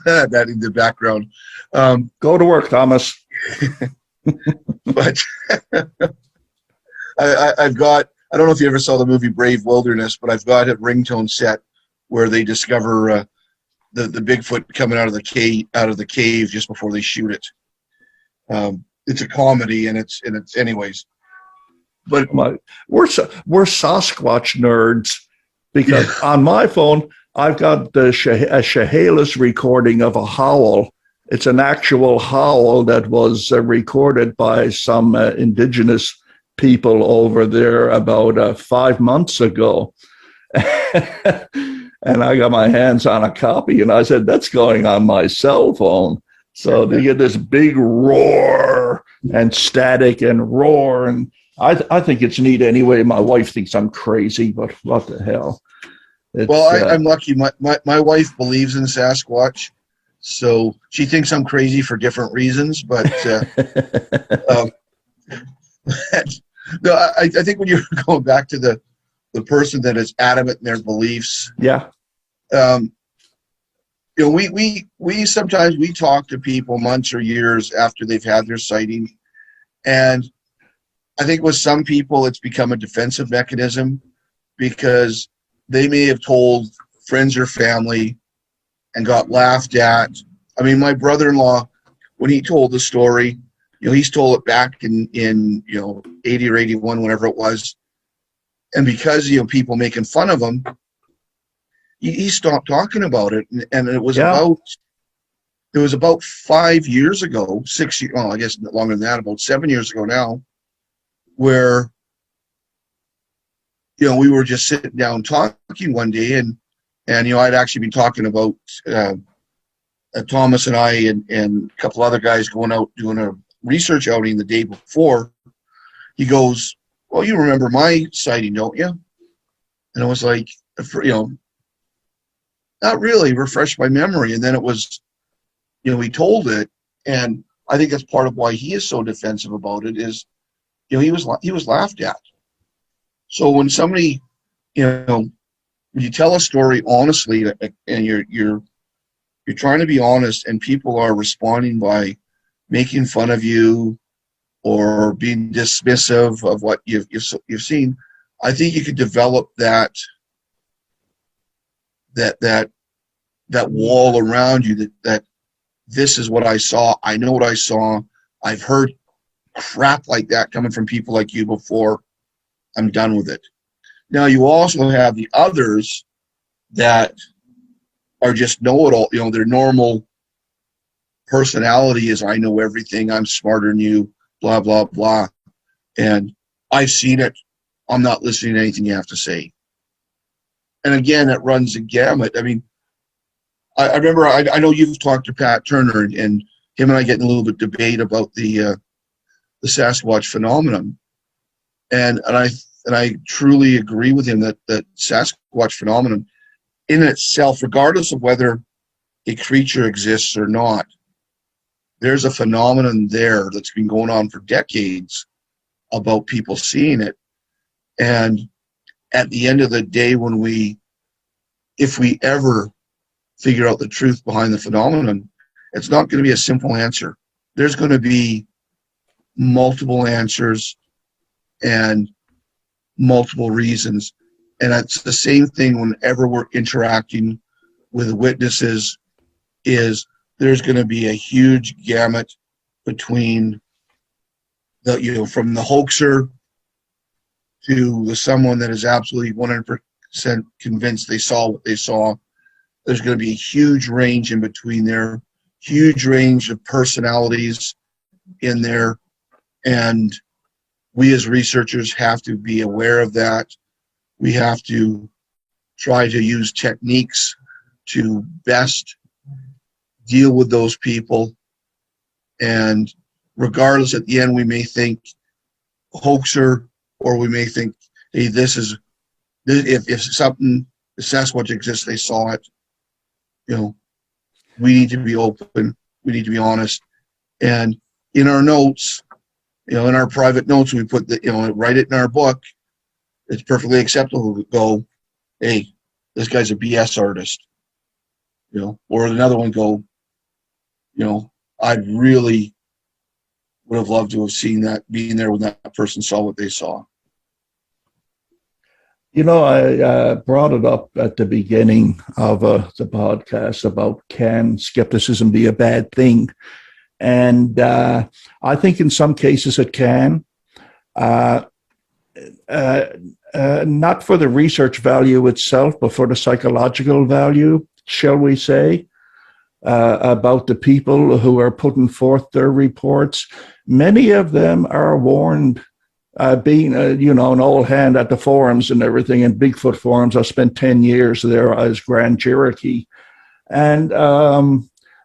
that in the background. Go to work, Thomas. But I've got, I don't know if you ever saw the movie Brave Wilderness, but I've got a ringtone set where they discover the Bigfoot coming out of the cave just before they shoot it. It's a comedy, and it's anyways. But we're Sasquatch nerds, because on my phone I've got a Chehalis recording of a howl. It's an actual howl that was recorded by some indigenous people over there about 5 months ago. And I got my hands on a copy, and I said, that's going on my cell phone. So they get this big roar and static and roar. And I think it's neat anyway. My wife thinks I'm crazy, but what the hell. I'm lucky. My wife believes in Sasquatch, so she thinks I'm crazy for different reasons. But no, I think when you're going back to the person that is adamant in their beliefs, yeah. You know, we sometimes we talk to people months or years after they've had their sighting, and I think with some people it's become a defensive mechanism, because they may have told friends or family and got laughed at. I mean, my brother-in-law, when he told the story, you know, he's told it back in 80 or 81, whenever it was, and because, you know, people making fun of him, he stopped talking about it, and it was about 5 years ago, 6 years, well, I guess longer than that, about 7 years ago now, where, you know, we were just sitting down talking one day, and you know, I'd actually been talking about Thomas and I and a couple other guys going out doing a research outing the day before. He goes, well, you remember my sighting, don't you? And I was like, you know, not really, refreshed my memory. And then it was, you know, he told it, and I think that's part of why he is so defensive about it, is, you know, he was laughed at. So when somebody, you know, when you tell a story honestly, and you're trying to be honest, and people are responding by making fun of you or being dismissive of what you've seen, I think you could develop that wall around you, that this is what I saw. I know what I saw. I've heard crap like that coming from people like you before. I'm done with it. Now, you also have the others that are just know-it-all. You know, their normal personality is, I know everything. I'm smarter than you, blah, blah, blah. And I've seen it. I'm not listening to anything you have to say. And again, it runs a gamut. I mean, I remember, I know you've talked to Pat Turner, and him and I get in a little bit of debate about the Sasquatch phenomenon. And I truly agree with him that Sasquatch phenomenon in itself, regardless of whether a creature exists or not, there's a phenomenon there that's been going on for decades about people seeing it. And at the end of the day, if we ever figure out the truth behind the phenomenon, it's not going to be a simple answer. There's going to be multiple answers and multiple reasons. And it's the same thing whenever we're interacting with witnesses is there's going to be a huge gamut between from the hoaxer to someone that is absolutely 100% convinced they saw what they saw. There's going to be a huge range in between there, huge range of personalities in there. And we as researchers have to be aware of that. We have to try to use techniques to best deal with those people. And regardless, at the end, we may think hoaxer, or we may think, hey, if something, the Sasquatch exists, they saw it. We need to be open. We need to be honest. And in our notes, in our private notes, we put write it in our book. It's perfectly acceptable to go, hey, this guy's a BS artist. Or another one go, I really would have loved to have seen that, being there when that person saw what they saw. I brought it up at the beginning of the podcast about, can skepticism be a bad thing? And I think in some cases it can. Not for the research value itself, but for the psychological value, shall we say, about the people who are putting forth their reports. Many of them are warned. Being, an old hand at the forums and everything, and Bigfoot forums, I spent 10 years there as Grand Cherokee. And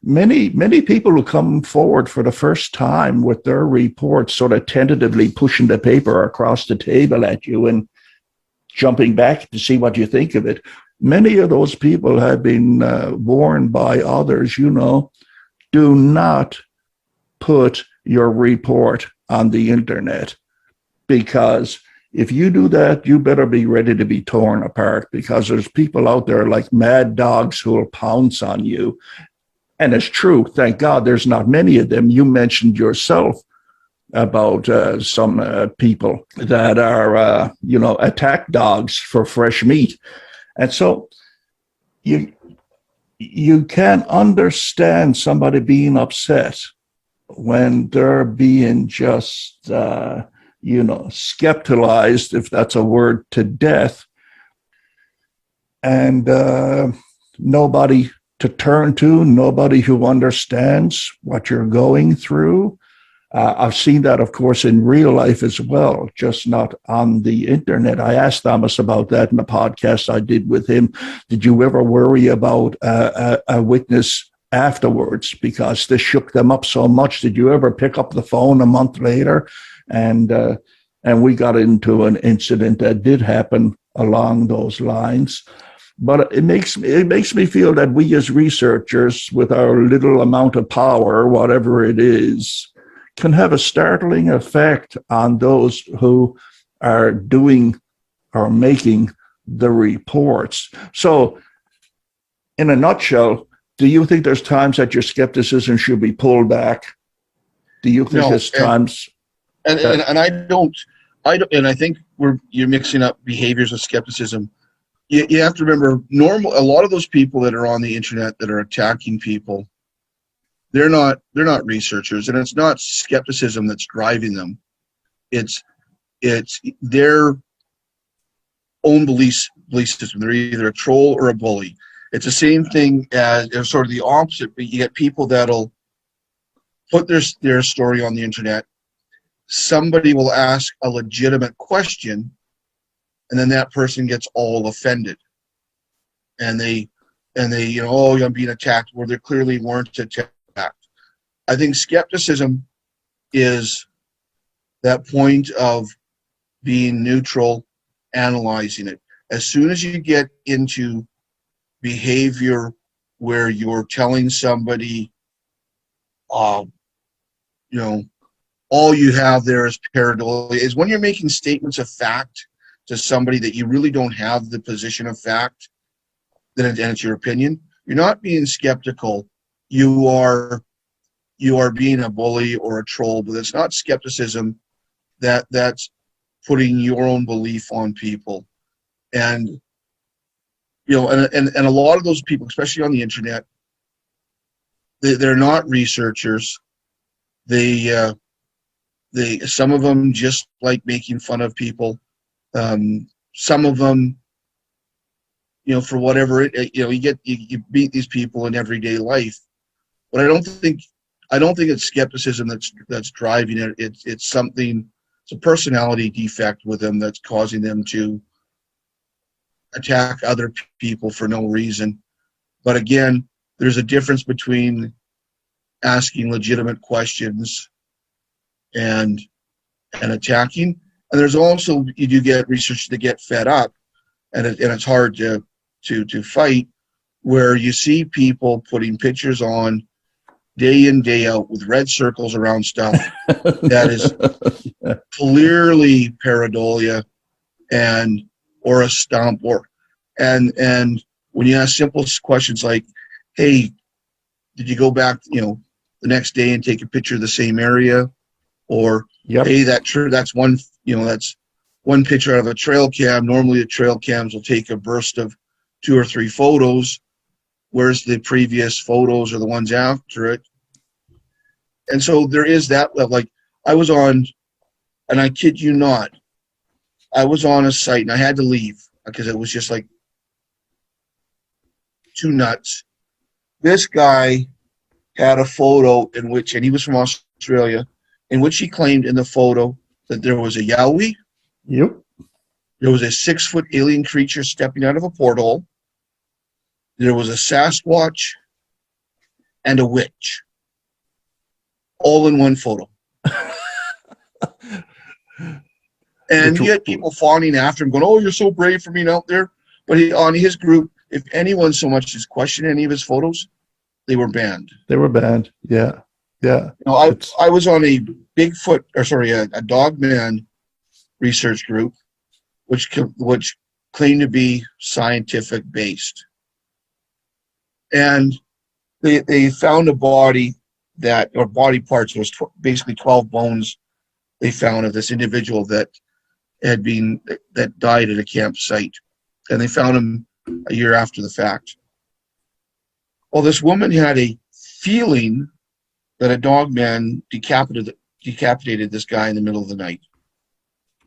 many people who come forward for the first time with their reports, sort of tentatively pushing the paper across the table at you and jumping back to see what you think of it. Many of those people have been warned by others, do not put your report on the internet. Because if you do that, you better be ready to be torn apart, because there's people out there like mad dogs who will pounce on you. And it's true. Thank God there's not many of them. You mentioned yourself about some people that are, attack dogs for fresh meat. And so you can understand somebody being upset when they're being just, skepticalized, if that's a word, to death, and nobody to turn to, nobody who understands what you're going through. I've seen that, of course, in real life as well, just not on the internet. I asked Thomas about that in the podcast I did with him. Did you ever worry about a witness afterwards, because this shook them up so much? Did you ever pick up the phone a month later? And we got into an incident that did happen along those lines. But it makes me feel that we as researchers, with our little amount of power, whatever it is, can have a startling effect on those who are doing or making the reports. So, in a nutshell, do you think there's times that your skepticism should be pulled back? Do you think there's times? And I don't, and I think you're mixing up behaviors with skepticism. You have to remember, a lot of those people that are on the internet that are attacking people, they're not researchers, and it's not skepticism that's driving them. It's their own belief system. They're either a troll or a bully. It's the same thing as sort of the opposite, but you get people that'll put their story on the internet. Somebody will ask a legitimate question, and then that person gets all offended, and they oh, I'm being attacked, where they clearly weren't attacked. I think skepticism is that point of being neutral, analyzing it. As soon as you get into behavior where you're telling somebody, all you have there is pareidolia, is when you're making statements of fact to somebody that you really don't have the position of fact, then it's your opinion. You're not being skeptical. You are being a bully or a troll, but it's not skepticism. That's putting your own belief on people. And and a lot of those people, especially on the internet, they're not researchers. They some of them just like making fun of people. Some of them, for whatever you meet these people in everyday life, but I don't think it's skepticism that's driving it. It's something. It's a personality defect with them that's causing them to attack other people for no reason. But again, there's a difference between asking legitimate questions and attacking. And there's also, you do get research that get fed up, and it's hard to fight, where you see people putting pictures on day in, day out with red circles around stuff that is clearly pareidolia or a stump, and when you ask simple questions like, hey, did you go back the next day and take a picture of the same area? Or Yep. hey, that's one that's one picture out of a trail cam. Normally the trail cams will take a burst of 2 or 3 photos, whereas the previous photos are the ones after it. And so there is that, like, I was on, and I kid you not, I was on a site and I had to leave because it was just like too nuts. This guy had a photo and he was from Australia, in which he claimed in the photo that there was a yowie, Yep. there was a 6-foot alien creature stepping out of a porthole, there was a Sasquatch, and a witch, all in one photo. And you had people fawning after him, going, "Oh, you're so brave for being out there." But on his group, if anyone so much as questioned any of his photos, they were banned. They were banned. Yeah. Yeah. I was on a Bigfoot, a Dogman research group, which claimed to be scientific based, and they found a body or body parts. There was basically 12 bones they found of this individual that died at a campsite, and they found him a year after the fact. Well, this woman had a feeling that a dog man decapitated this guy in the middle of the night.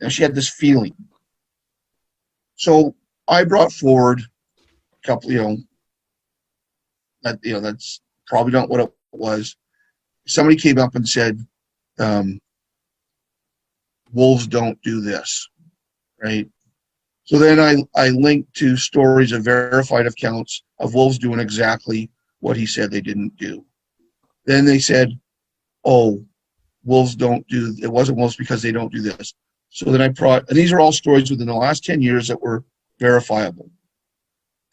Now she had this feeling. So I brought forward a couple, that's probably not what it was. Somebody came up and said, wolves don't do this, right? So then I linked to stories of verified accounts of wolves doing exactly what he said they didn't do. Then they said, "Oh, wolves don't do, it wasn't wolves because they don't do this." So then and these are all stories within the last 10 years that were verifiable.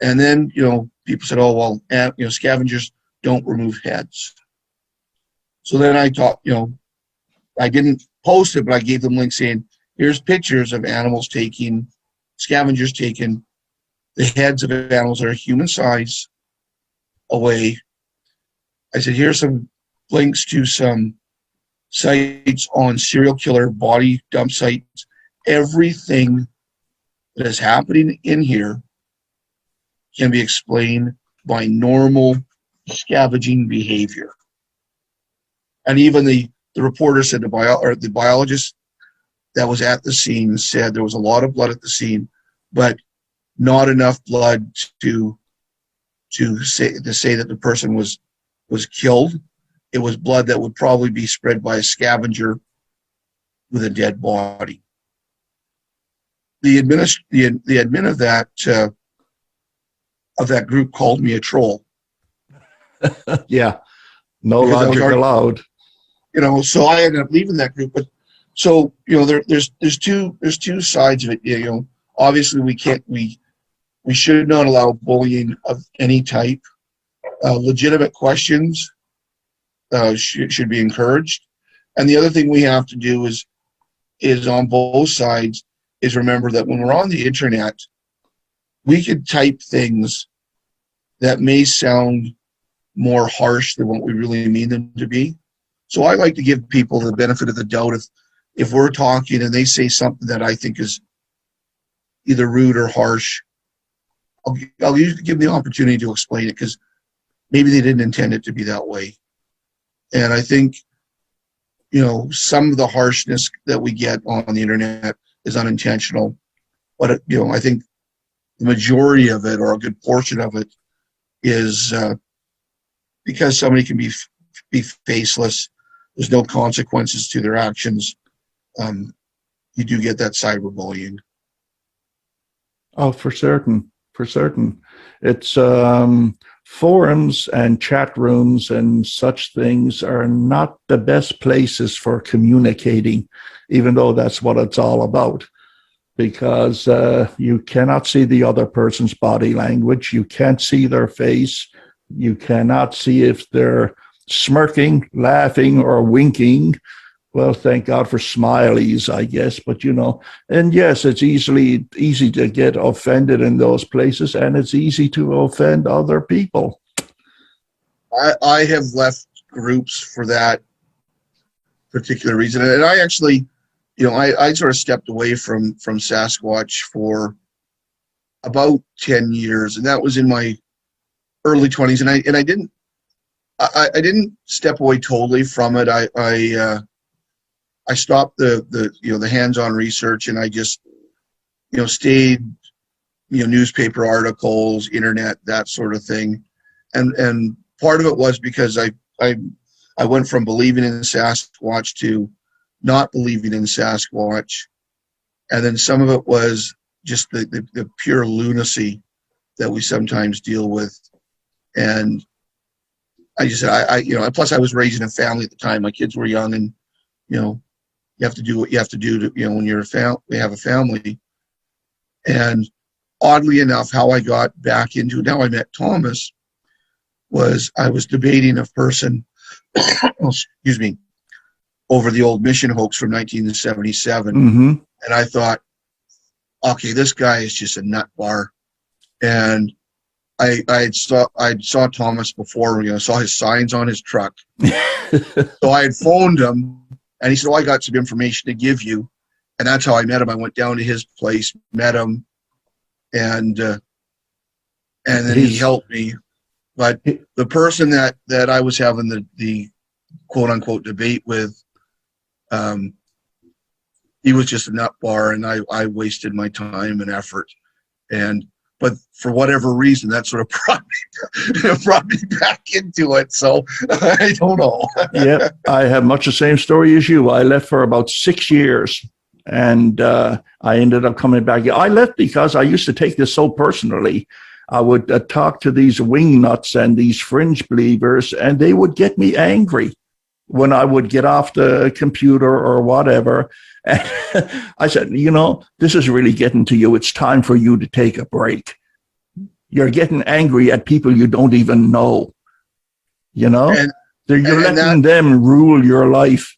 And then, people said, "Oh, well, scavengers don't remove heads." So then I taught, I didn't post it, but I gave them links saying, here's pictures of scavengers taking the heads of animals that are human size away. I said, here's some links to some sites on serial killer body dump sites. Everything that is happening in here can be explained by normal scavenging behavior. And even the reporter said, the biologist that was at the scene said there was a lot of blood at the scene, but not enough blood to say that the person was killed. It was blood that would probably be spread by a scavenger with a dead body. The admin of that group called me a troll. Yeah. No Because logic allowed. So I ended up leaving that group. But so there's two sides of it. Obviously we should not allow bullying of any type. Legitimate questions should be encouraged. And the other thing we have to do is on both sides is remember that when we're on the internet, we could type things that may sound more harsh than what we really mean them to be. So I like to give people the benefit of the doubt if we're talking and they say something that I think is either rude or harsh, I'll usually give them the opportunity to explain it, because maybe they didn't intend it to be that way. And I think, some of the harshness that we get on the internet is unintentional. But, I think the majority of it, or a good portion of it, is because somebody can be faceless. There's no consequences to their actions. You do get that cyberbullying. Oh, for certain. It's forums and chat rooms and such things are not the best places for communicating, even though that's what it's all about. Because you cannot see the other person's body language. You can't see their face. You cannot see if they're smirking, laughing, or winking. Well, thank God for smileys, I guess. But, and yes, it's easy to get offended in those places, and it's easy to offend other people. I have left groups for that particular reason. And I actually, I sort of stepped away from Sasquatch for about 10 years, and that was in my early 20s. And I didn't step away totally from it. I stopped the hands-on research, and I just stayed newspaper articles, internet, that sort of thing. And part of it was because I went from believing in Sasquatch to not believing in Sasquatch, and then some of it was just the pure lunacy that we sometimes deal with. And I just said, plus I was raising a family at the time. My kids were young, and you have to do what you have to do to, when we have a family. And oddly enough, how I got back into it, how I met Thomas, was I was debating a person, excuse me, over the old mission hoax from 1977. Mm-hmm. And I thought, okay, this guy is just a nut bar. And I saw Thomas before, saw his signs on his truck. So I had phoned him, and he said, I got some information to give you. And that's how I met him. I went down to his place, met him, and then he helped me. But the person that I was having the quote unquote debate with, he was just a nut bar, and I wasted my time and effort. But for whatever reason, that sort of brought me back into it. So I don't know. Yeah, I have much the same story as you. I left for about 6 years, and I ended up coming back. I left because I used to take this so personally. I would talk to these wingnuts and these fringe believers, and they would get me angry when I would get off the computer or whatever. And I said, this is really getting to you. It's time for you to take a break. You're getting angry at people you don't even know. You're letting them rule your life.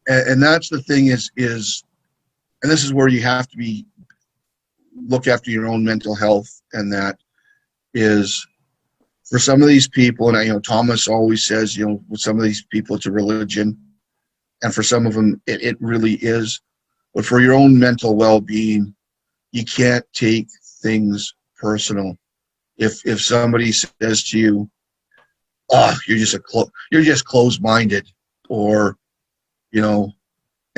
And that's the thing is, and this is where you have to look after your own mental health. And that is, for some of these people, and Thomas always says, with some of these people, it's a religion. And for some of them, it really is. But for your own mental well-being, you can't take things personal. If somebody says to you, you're just closed-minded, or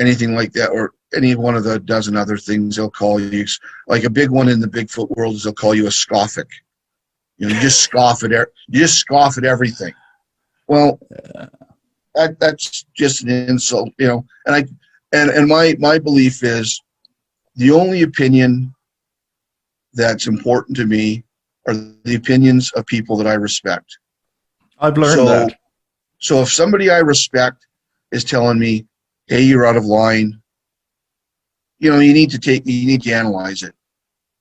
anything like that, or any one of the dozen other things they'll call you. Like a big one in the Bigfoot world is they'll call you a scophic. You just scoff at everything. Well, that's just an insult, and my belief is the only opinion that's important to me are the opinions of people that I respect. I've learned that. So if somebody I respect is telling me, hey, you're out of line, you need to analyze it.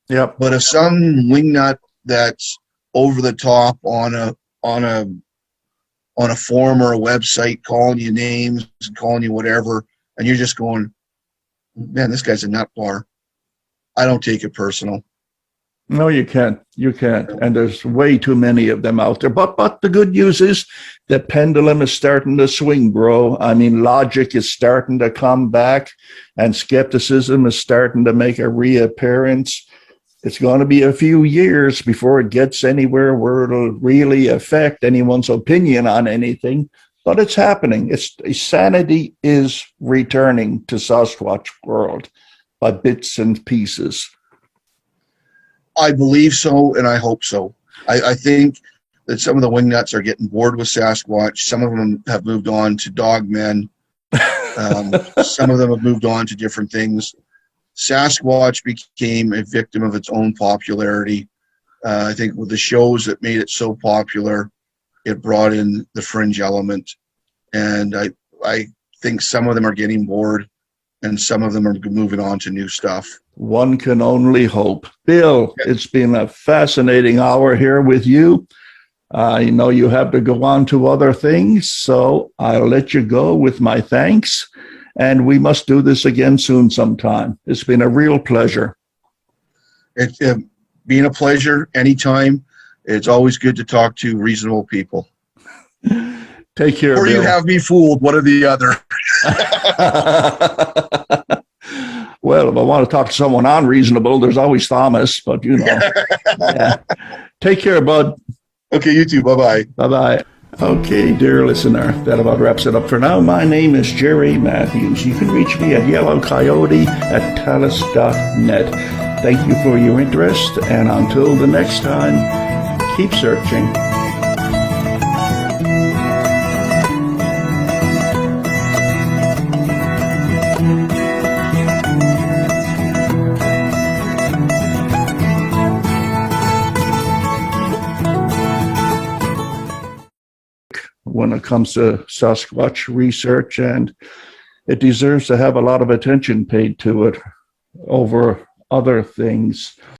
Yep. But if some wingnut that's over the top on a forum or a website calling you names, calling you whatever, and you're just going, man, this guy's a nut bar, I don't take it personal. No, you can't. And there's way too many of them out there. But the good news is the pendulum is starting to swing, bro. I mean, logic is starting to come back, and skepticism is starting to make a reappearance. It's going to be a few years before it gets anywhere where it'll really affect anyone's opinion on anything, but it's happening. Sanity is returning to Sasquatch World by bits and pieces. I believe so, and I hope so. I think that some of the wingnuts are getting bored with Sasquatch. Some of them have moved on to dogmen. Some of them have moved on to different things. Sasquatch became a victim of its own popularity. I think with the shows that made it so popular, it brought in the fringe element. And I think some of them are getting bored, and some of them are moving on to new stuff. One can only hope. Bill, it's been a fascinating hour here with you. I know you have to go on to other things, so I'll let you go with my thanks. And we must do this again soon sometime. It's been a real pleasure. It's been a pleasure anytime. It's always good to talk to reasonable people. Take care, Or Bill. you have me fooled, one or the other. Well, if I want to talk to someone unreasonable, there's always Thomas, but you know. Yeah. Take care, bud. Okay, you too. Bye-bye. Bye-bye. Okay, dear listener, that about wraps it up for now. My name is Gerry Matthews. You can reach me at yellowcoyote@talis.net. Thank you for your interest, and until the next time, keep searching. When it comes to Sasquatch research, and it deserves to have a lot of attention paid to it over other things.